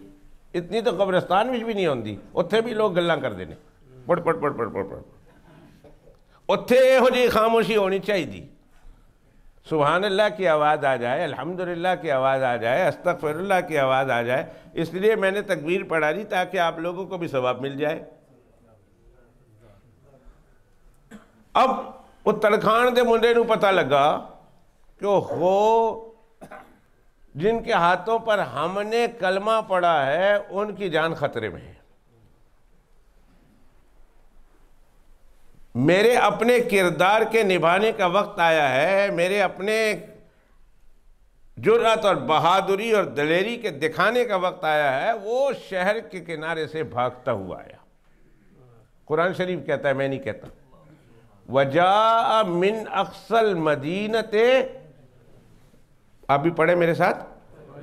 اتنی تو قبرستان میں بھی نہیں ہوندی. اتھے بھی لوگ گلاں کر دینے، پڑ پڑ پڑ پڑ پڑ پڑ. اتھے ہو جی خاموشی ہونی چاہیے دی. سبحان اللہ کی آواز آ جائے، الحمدللہ کی آواز آ جائے، استغفر اللہ کی آواز آ جائے. اس لیے میں نے تکبیر پڑھا دی تاکہ آپ لوگوں کو بھی ثواب مل جائے. اب وہ ترکھان دے منڈے نو پتہ لگا کہ وہ جن کے ہاتھوں پر ہم نے کلمہ پڑھا ہے ان کی جان خطرے میں ہے. میرے اپنے کردار کے نبھانے کا وقت آیا ہے، میرے اپنے جرأت اور بہادری اور دلیری کے دکھانے کا وقت آیا ہے. وہ شہر کے کنارے سے بھاگتا ہوا آیا. قرآن شریف کہتا ہے، میں نہیں کہتا. وَجَاءَ مِنْ أَقْصَى الْمَدِينَةِ، آپ بھی پڑھیں میرے ساتھ،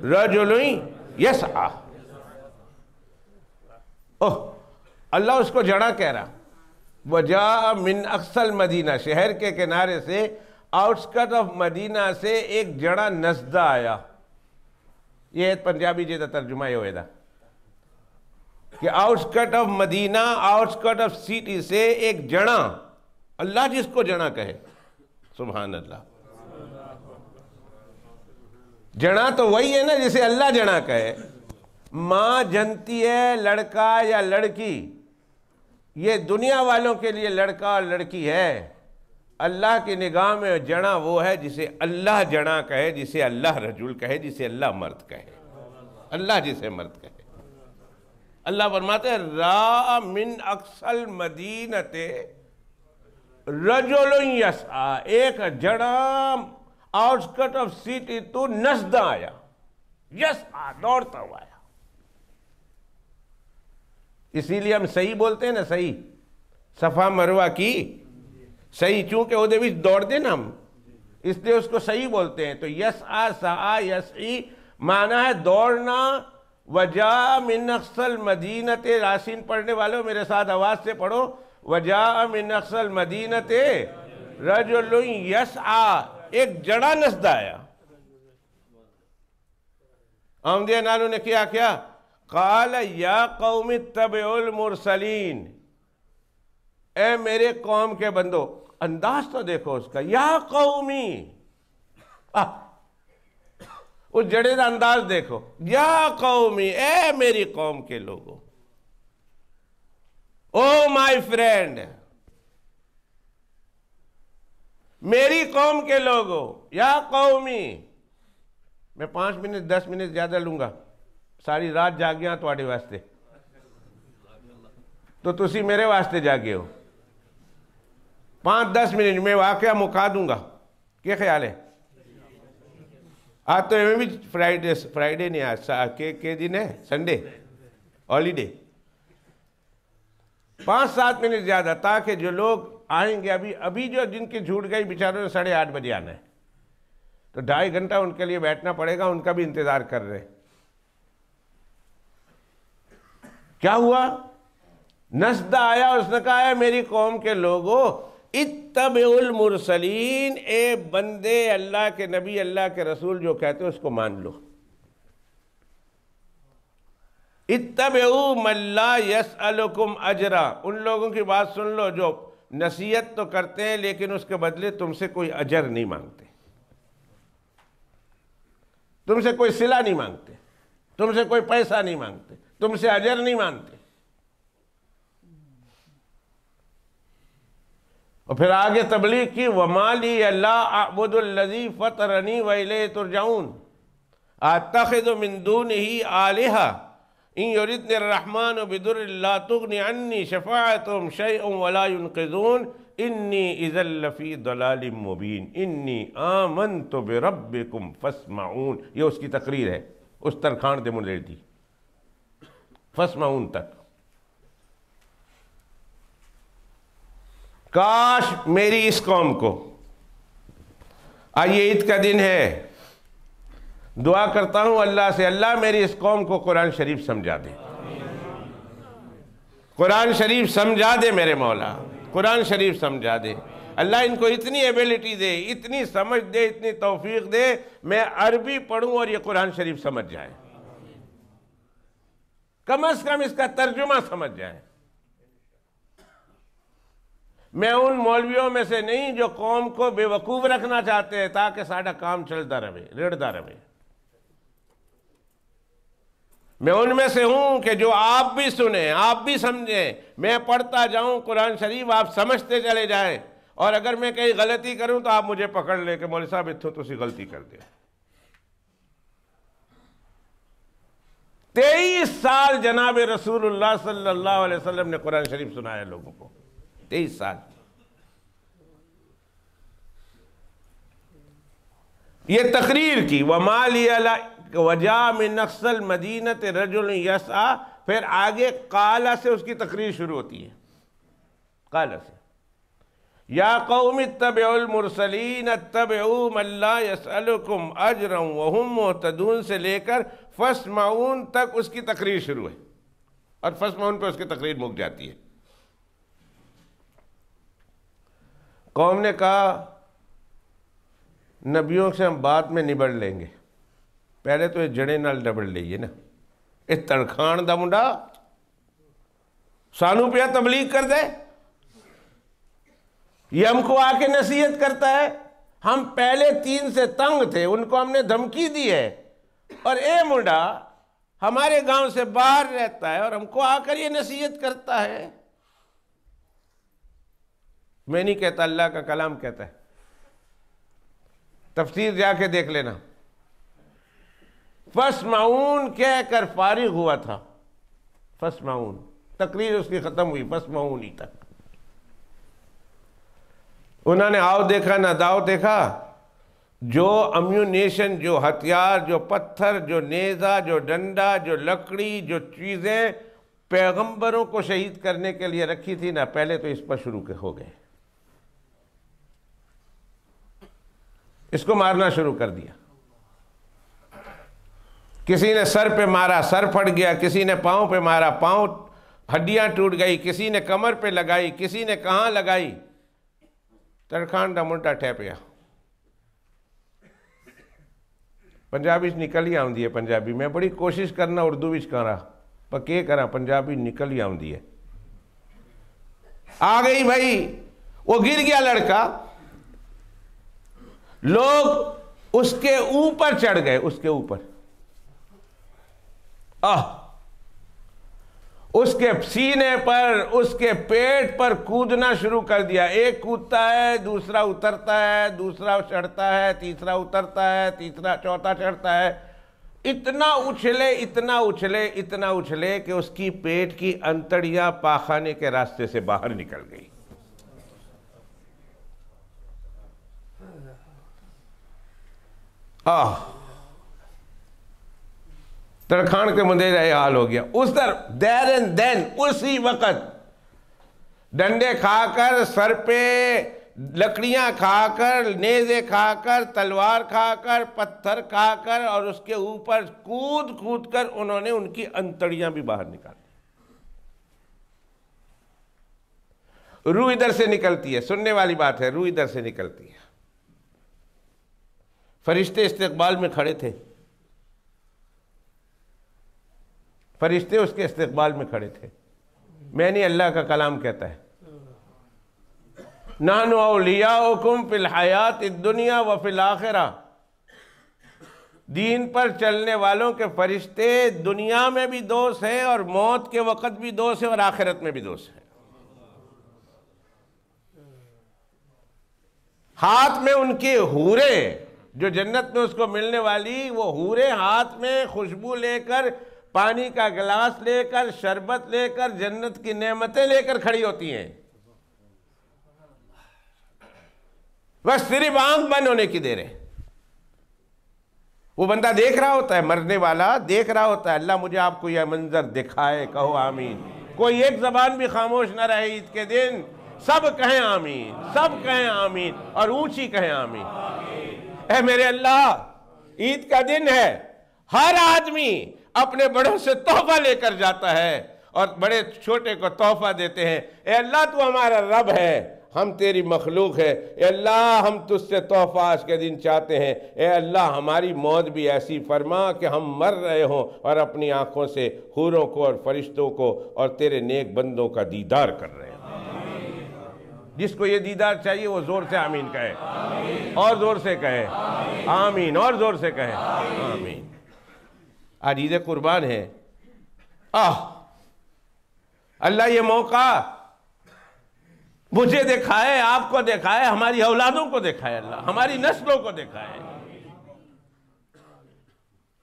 رَجُلٌ يَسْعَى. اللہ اس کو جڑا کہہ رہا. وَجَاءَ مِنْ أَقْصَى الْمَدِينَةِ، شہر کے کنارے سے، آؤٹسکٹ آف مدینہ سے ایک جڑا نزدہ آیا. یہ پنجابی جیسا ترجمہ یہ ہوئے دا کہ آؤٹسکٹ آف مدینہ، آؤٹسکٹ آف سٹی سے ایک جڑا. اللہ جس کو جڑا کہے، سبحان اللہ. جنا تو وہی ہے نا جسے اللہ جنا کہے. ماں جنتی ہے لڑکا یا لڑکی، یہ دنیا والوں کے لیے لڑکا اور لڑکی ہے. اللہ کی نگاہ میں جنا وہ ہے جسے اللہ جنا کہے، جسے اللہ رجل کہے، جسے اللہ مرد کہے. اللہ جسے مرد کہے. اللہ فرماتے ہیں را من اقصی المدینۃ رجل یسعی، ایک جڑا آؤٹسکٹ آف سٹی تو نسدا آیا، یسعی دوڑتا ہوا آیا. اسی لیے ہم صحیح بولتے ہیں نا، صحیح صفا مروہ کی صحیح، چونکہ وہ دے وچ دوڑ دے نا ہم، اس لیے اس کو صحیح بولتے ہیں. تو یسعی سعی یسعی معنی ہے دوڑنا. وجاء من اقصی المدینۃ، یاسین پڑھنے والوں میرے ساتھ آواز سے پڑھو، وجاء من اقصی المدینۃ رجل یسعی، ایک جڑا نسدا آیا. احمدیہ نانو نے کیا قال یا قوم اتبعوا المرسلین، اے میرے قوم کے بندو. انداز تو دیکھو اس کا، یا قومی، اس جڑے کا انداز دیکھو، یا قومی، اے میری قوم کے لوگوں، او مائی فرینڈ، میری قوم کے لوگوں، یا قومی. میں 5 منٹ 10 منٹ زیادہ لوں گا، ساری رات جاگیاں تواڈے واسطے، تو تسی میرے واسطے جاگے ہو. 5-10 منٹ میں واقعہ مکا دوں گا. کیا خیال ہے؟ آج تو بھی فرائیڈے نہیں، آج کے دن ہے سنڈے ہالیڈے. 5-7 منٹ زیادہ، تاکہ جو لوگ آئیں گے ابھی جو جن کی جھوٹ گئی بیچاروں نے 8:30 بجے آنا ہے، تو 2.5 گھنٹہ ان کے لیے بیٹھنا پڑے گا. ان کا بھی انتظار کر رہے. کیا ہوا؟ نسدہ آیا، اس نے کہا ہے میری قوم کے لوگوں اتبعوا المرسلین، اے بندے اللہ کے نبی، اللہ کے رسول جو کہتے ہیں اس کو مان لو. اتبعوا من لا یسألکم اجرا، ان لوگوں کی بات سن لو جو نصیحت تو کرتے ہیں لیکن اس کے بدلے تم سے کوئی اجر نہیں مانگتے، تم سے کوئی صلہ نہیں مانگتے، تم سے کوئی پیسہ نہیں مانگتے، تم سے اجر نہیں مانگتے. اور پھر آگے تبلیغ کی، وَمَا لِيَ لَا أَعْبُدُ الَّذِي فَطَرَنِي وَإِلَيْهِ تُرْجَعُونَ أَتَّخِذُ مِن دُونِهِ آلِهَةً إِن يُرِدْنِ الرَّحْمَنُ بِضُرٍّ لَا تُغْنِ عَنِّي شَفَاعَتُهُمْ شَيْئًا وَلَا يُنْقِذُونَ إِنِّي إِذًا لَّفِي ضَلَالٍ مُّبِينٍ إِنِّي آمَنْتُ بِرَبِّكُمْ فَاسْمَعُونَ. یہ اس کی تقریر ہے، اس ترخان دے منڈے دی فَاسْمَعُونَ تک. کاش میری اس قوم کو، آئیے عید کا دن ہے، دعا کرتا ہوں اللہ سے، اللہ میری اس قوم کو قرآن شریف سمجھا دے، قرآن شریف سمجھا دے میرے مولا، قرآن شریف سمجھا دے. اللہ ان کو اتنی ایبیلٹی دے، اتنی سمجھ دے، اتنی توفیق دے، میں عربی پڑھوں اور یہ قرآن شریف سمجھ جائے، کم از کم اس کا ترجمہ سمجھ جائے. میں ان مولویوں میں سے نہیں جو قوم کو بے وقوف رکھنا چاہتے ہیں تاکہ ساڑھا کام چلتا رہے، ریڑھتا رہے. میں ان میں سے ہوں کہ جو آپ بھی سنیں، آپ بھی سمجھیں، میں پڑھتا جاؤں قرآن شریف، آپ سمجھتے چلے جائیں، اور اگر میں کہیں غلطی کروں تو آپ مجھے پکڑ لیں کہ مولوی صاحب اتھو تسی غلطی کر دیں. 23 سال جناب رسول اللہ صلی اللہ علیہ وسلم نے قرآن شریف سنایا لوگوں کو، 23 سال. یہ تقریر کی، وَمَا لِيَ لَا وَجَاءَ مِنْ أَقْصَى الْمَدِينَةِ رَجُلٌ يَسْعَىٰ، پھر آگے قَالَ سے اس کی تقریر شروع ہوتی ہے. قَالَ سے یا قوم اتبعوا المرسلین اتبعوا من لا يسألكم اجرا وهم مهتدون سے لے کر فاسمعون تک اس کی تقریر شروع ہے، اور فاسمعون پہ اس کی تقریر مک جاتی ہے. قوم نے کہا نبیوں سے ہم بعد میں نبڑ لیں گے، پہلے تو یہ جڑے نال نبڑ لئیے نا. اس تڑخان دا منڈا سانو پہ تبلیغ کر دے، یہ ہم کو آ کے نصیحت کرتا ہے، ہم پہلے 3 سے تنگ تھے، ان کو ہم نے دھمکی دی ہے، اور اے منڈا ہمارے گاؤں سے باہر رہتا ہے اور ہم کو آ کر یہ نصیحت کرتا ہے۔ میں نہیں کہتا، اللہ کا کلام کہتا ہے، تفسیر جا کے دیکھ لینا۔ فَاسْمَعُونَ کہہ کر فارغ ہوا تھا، فَاسْمَعُونَ تقریر اس کی ختم ہوئی، فَاسْمَعُونَ ہی تک۔ انہوں نے آؤ دیکھا نہ داؤ دیکھا، جو امیونیشن، جو ہتھیار، جو پتھر، جو نیزہ، جو ڈنڈا، جو لکڑی، جو چیزیں پیغمبروں کو شہید کرنے کے لیے رکھی تھی نا، پہلے تو اس پر شروع ہو گئے، اس کو مارنا شروع کر دیا۔ کسی نے سر پہ مارا، سر پھٹ گیا، کسی نے پاؤں پہ مارا، پاؤں ہڈیاں ٹوٹ گئی، کسی نے کمر پہ لگائی، کسی نے کہاں لگائی، تڑکھان دا منڈا ٹھیپیا۔ پنجابی نکل ہی آؤندی ہے، پنجابی میں بڑی کوشش کرنا اردو وچ کرا، پر کیا کرا، پنجابی نکل ہی آؤندی ہے۔ آ گئی بھائی، وہ گر گیا لڑکا، لوگ اس کے اوپر چڑھ گئے، اس کے اوپر، اس کے سینے پر، اس کے پیٹ پر کودنا شروع کر دیا۔ ایک کودتا ہے، دوسرا اترتا ہے، دوسرا چڑھتا ہے، تیسرا اترتا ہے، تیسرا چوتھا چڑھتا ہے۔ اتنا اچھلے، اتنا اچھلے، اتنا اچھلے کہ اس کی پیٹ کی انتڑیاں پاخانے کے راستے سے باہر نکل گئی۔ تڑکھان کے مندے کا یہ حال ہو گیا۔ اس در دیر اینڈ دین، اسی وقت ڈنڈے کھا کر، سر پہ لکڑیاں کھا کر، نیزے کھا کر، تلوار کھا کر، پتھر کھا کر، اور اس کے اوپر کود کود کر انہوں نے ان کی انتڑیاں بھی باہر نکالی۔ روح ادھر سے نکلتی ہے، سننے والی بات ہے، روح ادھر سے نکلتی ہے۔ فرشتے استقبال میں کھڑے تھے، فرشتے اس کے استقبال میں کھڑے تھے۔ میں نہیں، اللہ کا کلام کہتا ہے، نحن اولیاؤکم فی الحیات الدنیا وفی الآخرہ، دین پر چلنے والوں کے فرشتے دنیا میں بھی دوست ہیں، اور موت کے وقت بھی دوست ہیں، اور آخرت میں بھی دوست ہیں۔ ہاتھ میں ان کی حوریں، جو جنت میں اس کو ملنے والی، وہ حوریں ہاتھ میں خوشبو لے کر، پانی کا گلاس لے کر، شربت لے کر، جنت کی نعمتیں لے کر کھڑی ہوتی ہیں، بس صرف آنکھ بند ہونے کی دیر ہے۔ وہ بندہ دیکھ رہا ہوتا ہے، مرنے والا دیکھ رہا ہوتا ہے، اللہ مجھے آپ کو یہ منظر دکھائے، کہو آمین۔ کوئی ایک زبان بھی خاموش نہ رہے عید کے دن، سب کہیں آمین، سب کہیں آمین، اور اونچی کہیں آمین۔ اے میرے اللہ، عید کا دن ہے، ہر آدمی اپنے بڑوں سے تحفہ لے کر جاتا ہے، اور بڑے چھوٹے کو تحفہ دیتے ہیں۔ اے اللہ، تو ہمارا رب ہے، ہم تیری مخلوق ہے۔ اے اللہ، ہم تجھ سے تحفہ آج کے دن چاہتے ہیں۔ اے اللہ، ہماری موت بھی ایسی فرما کہ ہم مر رہے ہوں اور اپنی آنکھوں سے حوروں کو اور فرشتوں کو اور تیرے نیک بندوں کا دیدار کر رہے ہیں۔ جس کو یہ دیدار چاہیے وہ زور سے آمین کہے، اور زور سے کہے آمین، اور زور سے کہے آمین۔ آج عید قربان ہے، اللہ یہ موقع مجھے دکھائے، آپ کو دکھائے، ہماری اولادوں کو دکھائے، اللہ ہماری نسلوں کو دکھائے۔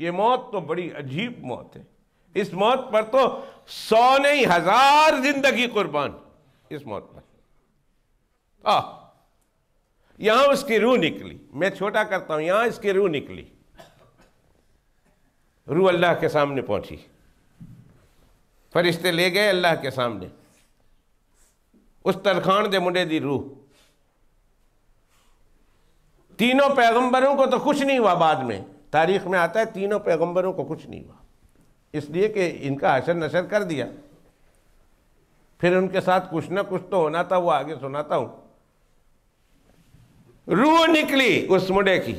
یہ موت تو بڑی عجیب موت ہے، اس موت پر تو 100 نہیں 1000 زندگی قربان، اس موت پر۔ یہاں اس کی روح نکلی، میں چھوٹا کرتا ہوں، یہاں اس کی روح نکلی، روح اللہ کے سامنے پہنچی، فرشتے لے گئے اللہ کے سامنے، اس ترخان دے منڈے دی روح۔ تینوں پیغمبروں کو تو کچھ نہیں ہوا، بعد میں تاریخ میں آتا ہے تینوں پیغمبروں کو کچھ نہیں ہوا، اس لیے کہ ان کا حشر نشر کر دیا۔ پھر ان کے ساتھ کچھ نہ کچھ تو ہونا تھا، وہ آگے سناتا ہوں۔ روح نکلی اس منڈے کی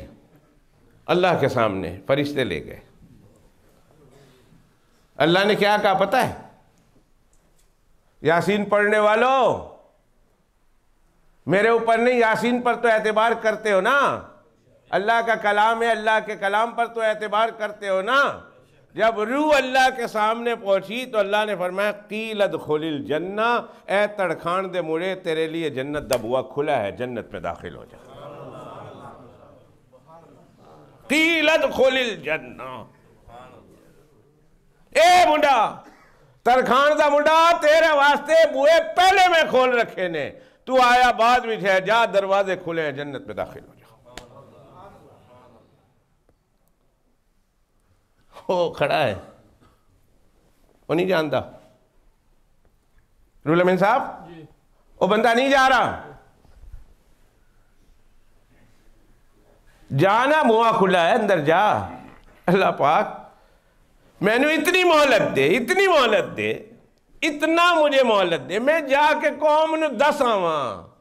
اللہ کے سامنے، فرشتے لے گئے۔ اللہ نے کیا کہا پتہ ہے؟ یاسین پڑھنے والوں، میرے اوپر نہیں، یاسین پر تو اعتبار کرتے ہو نا، اللہ کا کلام ہے، اللہ کے کلام پر تو اعتبار کرتے ہو نا۔ جب روح اللہ کے سامنے پہنچی تو اللہ نے فرمایا قیل ادخل الجنہ، اے تڑکھان دے مڑے تیرے لیے جنت دا بوا کھلا ہے، جنت میں داخل ہو جا۔ قیل ادخل الجنہ، اے منڈا ترخان دا منڈا تیرے واسطے بوئے پہلے میں کھول رکھے نے، تو آیا بعد میں ہے، جا دروازے کھلے ہیں، جنت میں داخل ہو جا۔ وہ کھڑا ہے، وہ نہیں جانتا، رول امین صاحب وہ بندہ نہیں جا رہا، جانا موا کھلا ہے، اندر جا۔ اللہ پاک میں نے اتنی مہلت دے، اتنی مہلت دے، اتنا مجھے مہلت دے، میں جا کے قوم نے دس آواں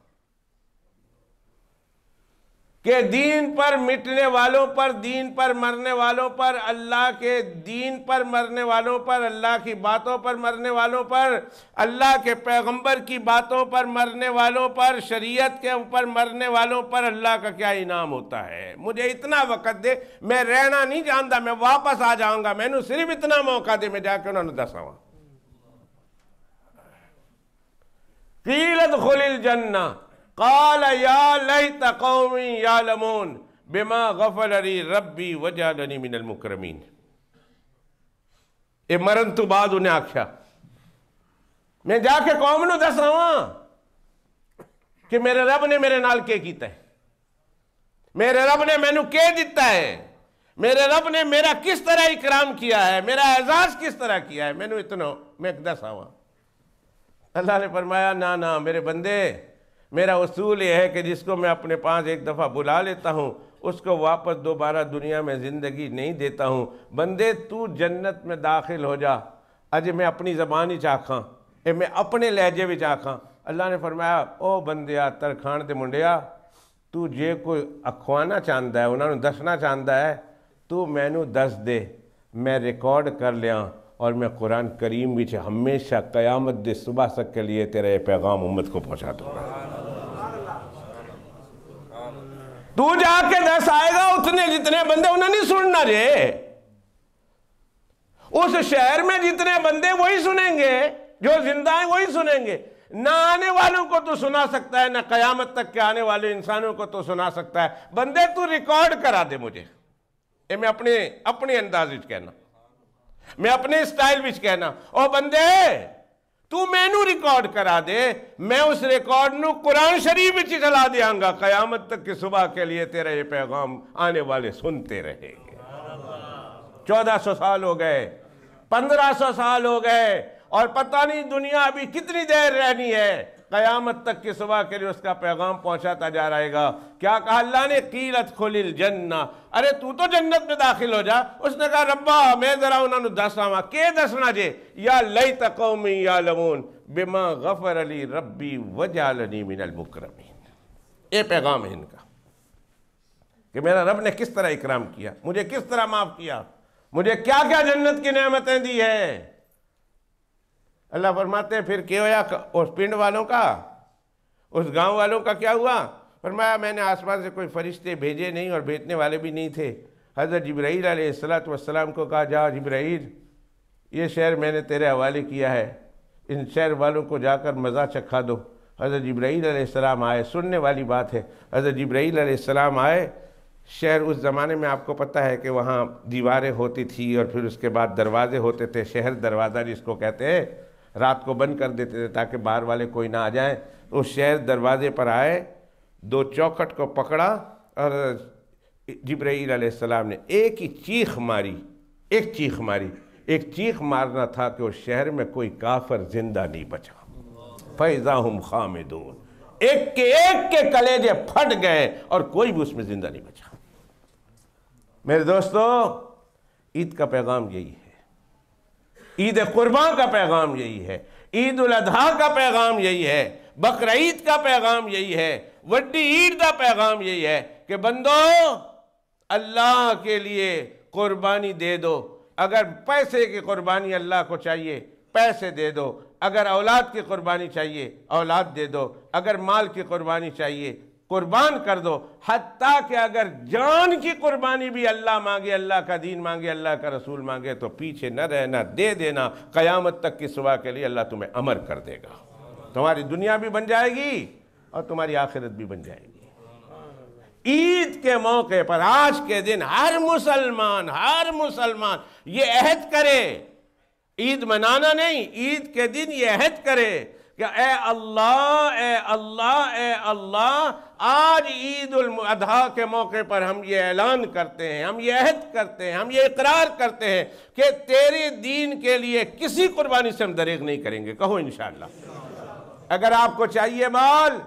کہ دین پر مٹنے والوں پر، دین پر مرنے والوں پر، اللہ کے دین پر مرنے والوں پر، اللہ کی باتوں پر مرنے والوں پر، اللہ کے پیغمبر کی باتوں پر مرنے والوں پر، شریعت کے اوپر مرنے والوں پر اللہ کا کیا انعام ہوتا ہے۔ مجھے اتنا وقت دے، میں رہنا نہیں جانتا، میں واپس آ جاؤں گا، میں نے صرف اتنا موقع دے، میں جا کے انہوں نے دس آواں۔ قیل ادخل الجنہ قال یا لیت قومی یعلمون بما غفر لی ربی وجعلنی من المکرمین۔ اے مرن تو بعد انہیں آکھیا میں جا کے قوم نو دس رہا کہ میرے رب نے میرے نال کے کیتا ہے، میرے رب نے مینو کے دیتا ہے، میرے رب نے میرا کس طرح اکرام کیا ہے، میرا اعزاز کس طرح کیا ہے، مینو اتنا میں دس آواں۔ اللہ نے فرمایا نہ میرے بندے، میرا اصول یہ ہے کہ جس کو میں اپنے پاس ایک دفعہ بلا لیتا ہوں اس کو واپس دوبارہ دنیا میں زندگی نہیں دیتا ہوں۔ بندے تو جنت میں داخل ہو جا، اج میں اپنی زبان ہی چاکھاں، میں اپنے لہجے بھی چاکھاں۔ اللہ نے فرمایا او بندیا ترخان دے منڈیا، تو جے کوئی اکھوانا چاہتا ہے، انہوں نے دسنا چاہتا ہے، تو میں نو دس دے، میں ریکارڈ کر لیا، اور میں قرآن کریم بھی ہمیشہ قیامت دے صبح تک کے لیے تیرا یہ پیغام امت کو پہنچا دوں گا۔ تو جا کے دس آئے گا، اتنے جتنے بندے انہیں نہیں سننا جے، اس شہر میں جتنے بندے وہی سنیں گے، جو زندہ ہیں وہی سنیں گے۔ نہ آنے والوں کو تو سنا سکتا ہے، نہ قیامت تک کے آنے والے انسانوں کو تو سنا سکتا ہے۔ بندے تو ریکارڈ کرا دے مجھے، یہ میں اپنے انداز وچ کہنا، میں اپنے سٹائل وچ کہنا، او بندے تو میں نو ریکارڈ کرا دے، میں اس ریکارڈ نو قرآن شریف وچ چلا دیاں گا، قیامت تک کی صبح کے لیے تیرا یہ پیغام آنے والے سنتے رہے گے۔ 1400 سال ہو گئے، 1500 سال ہو گئے، اور پتہ نہیں دنیا ابھی کتنی دیر رہنی ہے، قیامت تک کی صبح کے لیے اس کا پیغام پہنچاتا جا رہے گا۔ کیا کہا اللہ نے؟ قیل ادخل الجنہ، ارے تو جنت میں داخل ہو جا۔ اس نے کہا ربا میں ذرا انہوں نے دساواں، کہ دسنا جے؟ یا لیت قومی یعلمون بما غفر لی ربی وجعلنی من المکرمین۔ یہ پیغام ہے ان کا کہ میرا رب نے کس طرح اکرام کیا، مجھے کس طرح معاف کیا، مجھے کیا کیا جنت کی نعمتیں دی ہے۔ اللہ فرماتے ہیں پھر کیا ہویا اس پنڈ والوں کا، اس گاؤں والوں کا کیا ہوا؟ فرمایا میں نے آسمان سے کوئی فرشتے بھیجے نہیں، اور بھیجنے والے بھی نہیں تھے۔ حضرت جبرائیل علیہ السلام کو کہا جا جبرائیل، یہ شہر میں نے تیرے حوالے کیا ہے، ان شہر والوں کو جا کر مزہ چکھا دو۔ حضرت جبرائیل علیہ السلام آئے، سننے والی بات ہے، حضرت جبرائیل علیہ السلام آئے۔ شہر اس زمانے میں آپ کو پتہ ہے کہ وہاں دیواریں ہوتی تھی، اور پھر اس کے بعد دروازے ہوتے تھے، شہر دروازہ جس کو کہتے ہیں، رات کو بند کر دیتے تھے تاکہ باہر والے کوئی نہ آ جائیں۔ اس شہر دروازے پر آئے، دو چوکھٹ کو پکڑا، اور جبرائیل علیہ السلام نے ایک ہی چیخ ماری، ایک چیخ مارنا تھا کہ اس شہر میں کوئی کافر زندہ نہیں بچا۔ فَإِذَا هُمْ خَامِدُونَ، ایک کے کلیجے پھٹ گئے اور کوئی بھی اس میں زندہ نہیں بچا۔ میرے دوستو، عید کا پیغام یہی ہے، عید قربان کا پیغام یہی ہے، عید الاضحیٰ کا پیغام یہی ہے، بقرعید کا پیغام یہی ہے، وڈی عید کا پیغام یہی ہے کہ بندو اللہ کے لیے قربانی دے دو۔ اگر پیسے کی قربانی اللہ کو چاہیے، پیسے دے دو۔ اگر اولاد کی قربانی چاہیے اولاد دے دو، اگر مال کی قربانی چاہیے قربان کر دو، حتیٰ کہ اگر جان کی قربانی بھی اللہ مانگے، اللہ کا دین مانگے، اللہ کا رسول مانگے تو پیچھے نہ رہنا، دے دینا۔ قیامت تک کی صبح کے لیے اللہ تمہیں امر کر دے گا، تمہاری دنیا بھی بن جائے گی اور تمہاری آخرت بھی بن جائے گی۔ عید کے موقع پر آج کے دن ہر مسلمان یہ عہد کرے، عید منانا نہیں، عید کے دن یہ عہد کرے کہ اے اللہ آج عید الاضحیٰ کے موقع پر ہم یہ اعلان کرتے ہیں، ہم یہ عہد کرتے ہیں، ہم یہ اقرار کرتے ہیں کہ تیرے دین کے لیے کسی قربانی سے ہم دریغ نہیں کریں گے۔ کہو انشاءاللہ۔ اگر آپ کو چاہیے مال،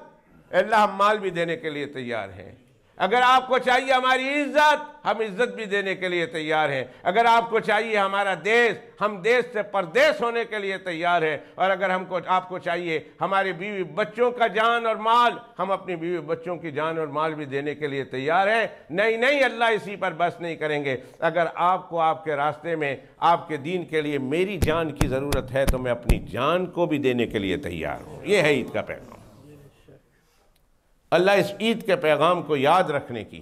اللہ ہم مال بھی دینے کے لیے تیار ہیں۔ اگر آپ کو چاہیے ہماری عزت، ہم عزت بھی دینے کے لیے تیار ہیں۔ اگر آپ کو چاہیے ہمارا دیس، ہم دیس سے پردیس ہونے کے لیے تیار ہیں۔ اور اگر آپ کو چاہیے ہمارے بیوی بچوں کا جان اور مال، ہم اپنی بیوی بچوں کی جان اور مال بھی دینے کے لیے تیار ہیں۔ نہیں اللہ اسی پر بس نہیں کریں گے۔ اگر آپ کو آپ کے راستے میں آپ کے دین کے لیے میری جان کی ضرورت ہے تو میں اپنی جان کو بھی دینے کے لیے تیار ہوں۔ یہ ہے عید کا پیغام۔ اللہ اس عید کے پیغام کو یاد رکھنے کی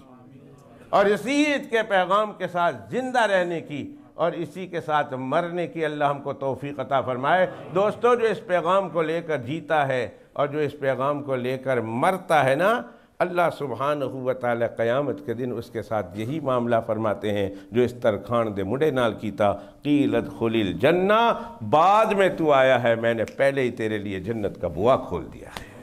اور اس عید کے پیغام کے ساتھ زندہ رہنے کی اور اسی کے ساتھ مرنے کی اللہ ہم کو توفیق عطا فرمائے۔ دوستو، جو اس پیغام کو لے کر جیتا ہے اور جو اس پیغام کو لے کر مرتا ہے نا، اللہ سبحانہ و تعالی قیامت کے دن اس کے ساتھ یہی معاملہ فرماتے ہیں جو اس ترخان دے مڈے نال کیتا، قیل ادخل الجنہ، بعد میں تو آیا ہے، میں نے پہلے ہی تیرے لیے جنت کا بوا کھول دیا ہے،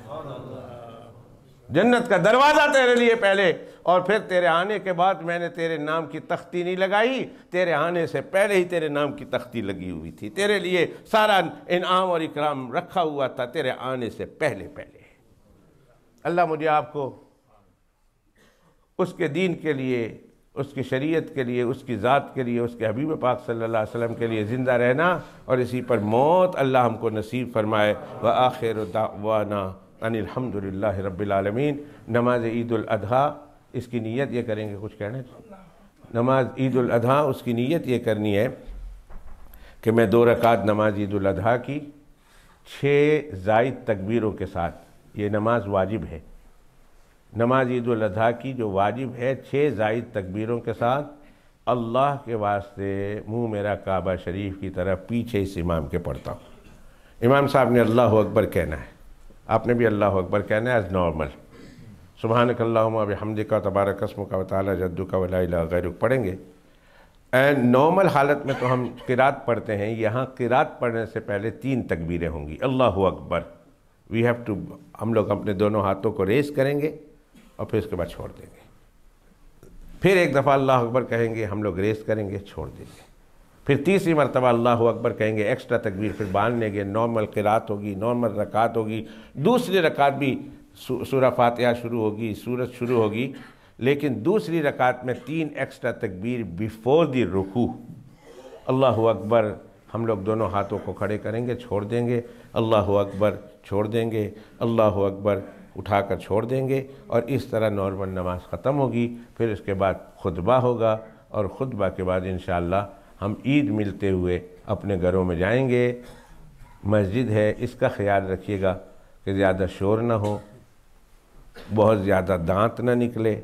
جنت کا دروازہ تیرے لیے پہلے، اور پھر تیرے آنے کے بعد میں نے تیرے نام کی تختی نہیں لگائی، تیرے آنے سے پہلے ہی تیرے نام کی تختی لگی ہوئی تھی، تیرے لیے سارا انعام اور اکرام رکھا ہوا تھا تیرے آنے سے پہلے۔ اللہ مجھے آپ کو اس کے دین کے لیے، اس کی شریعت کے لیے، اس کی ذات کے لیے، اس کے حبیب پاک صلی اللہ علیہ وسلم کے لیے زندہ رہنا اور اسی پر موت اللہ ہم کو نصیب فرمائے۔ وآخر دعوانا ان الحمدللہ رب العالمین۔ نماز عید الاضحیٰ، اس کی نیت یہ کریں گے، کچھ کہنا ہے؟ نماز عید الاضحیٰ اس کی نیت یہ کرنی ہے کہ میں 2 رکعت نماز عید الاضحیٰ کی 6 زائد تکبیروں کے ساتھ، یہ نماز واجب ہے، نماز عید الاضحیٰ کی جو واجب ہے 6 زائد تکبیروں کے ساتھ اللہ کے واسطے منہ میرا کعبہ شریف کی طرف پیچھے اس امام کے پڑھتا ہوں۔ امام صاحب نے اللہ اکبر کہنا ہے، آپ نے بھی اللہ اکبر کہنا ہے ایز نارمل، سبحانک اللہم و بحمدک تبارک اسمک و تعالی جدک و لا الہ غیرک پڑھیں گے۔ نارمل حالت میں تو ہم قرات پڑھتے ہیں، یہاں قرات پڑھنے سے پہلے 3 تکبیریں ہوں گی۔ اللہ اکبر، وی ہیو ٹو، ہم لوگ اپنے دونوں ہاتھوں کو ریز کریں گے اور پھر اس کے بعد چھوڑ دیں گے، پھر ایک دفعہ اللہ اکبر کہیں گے، ہم لوگ ریز کریں گے، چھوڑ دیں گے، پھر تیسری مرتبہ اللہ اکبر کہیں گے، ایکسٹرا تکبیر پھر باندھ لیں گے، نارمل قرات ہوگی، نارمل رکعت ہوگی، دوسری رکعت بھی سورہ فاتحہ شروع ہوگی، سورت شروع ہوگی، لیکن دوسری رکعت میں 3 ایکسٹرا تکبیر بیفور دی رکوع۔ اللہ اکبر ہم لوگ دونوں ہاتھوں کو کھڑے کریں گے، چھوڑ دیں گے، اللہ اکبر چھوڑ دیں گے، اللہ اکبر اٹھا کر چھوڑ دیں گے، اور اس طرح نارمل نماز ختم ہوگی۔ پھر اس کے بعد خطبہ ہوگا اور خطبہ کے بعد انشاءاللہ ہم عید ملتے ہوئے اپنے گھروں میں جائیں گے۔ مسجد ہے، اس کا خیال رکھیے گا کہ زیادہ شور نہ ہو، بہت زیادہ دانت نہ نکلے،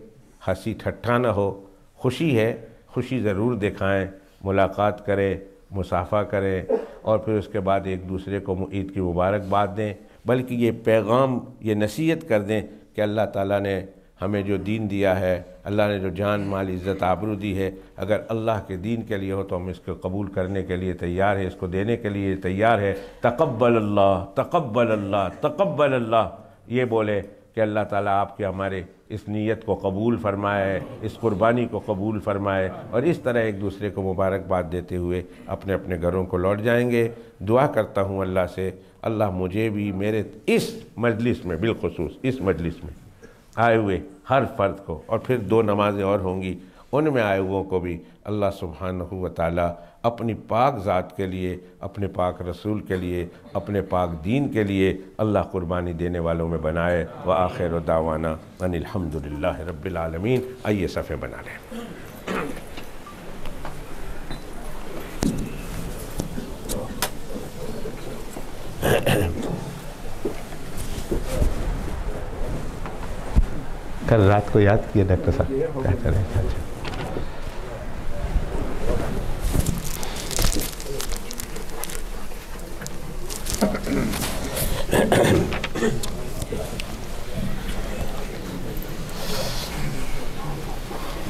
ہنسی ٹھٹھا نہ ہو، خوشی ہے، خوشی ضرور دکھائیں، ملاقات کریں، مصافحہ کریں، اور پھر اس کے بعد ایک دوسرے کو عید کی مبارکباد دیں، بلکہ یہ پیغام، یہ نصیحت کر دیں کہ اللہ تعالیٰ نے ہمیں جو دین دیا ہے، اللہ نے جو جان مال عزت آبرو دی ہے، اگر اللہ کے دین کے لیے ہو تو ہم اس کو قبول کرنے کے لیے تیار ہیں، اس کو دینے کے لیے تیار ہے۔ تقبل اللہ، تقبل اللہ، تقبل اللہ، یہ بولے کہ اللہ تعالیٰ آپ کے ہمارے اس نیت کو قبول فرمائے، اس قربانی کو قبول فرمائے، اور اس طرح ایک دوسرے کو مبارکباد دیتے ہوئے اپنے اپنے گھروں کو لوٹ جائیں گے۔ دعا کرتا ہوں اللہ سے، اللہ مجھے بھی میرے اس مجلس میں، بالخصوص اس مجلس میں آئے ہوئے ہر فرد کو، اور پھر 2 نمازیں اور ہوں گی، ان میں آئے ہوئوں کو بھی اللہ سبحانہ و تعالیٰ اپنی پاک ذات کے لیے، اپنے پاک رسول کے لیے، اپنے پاک دین کے لیے اللہ قربانی دینے والوں میں بنائے۔ وآخر دعوانا ان الحمدللہ رب العالمین۔ آئیے صفحے بنا لیں۔ کل رات کو یاد کیا ڈاکٹر صاحب کیا کریں.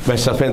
میں صفحے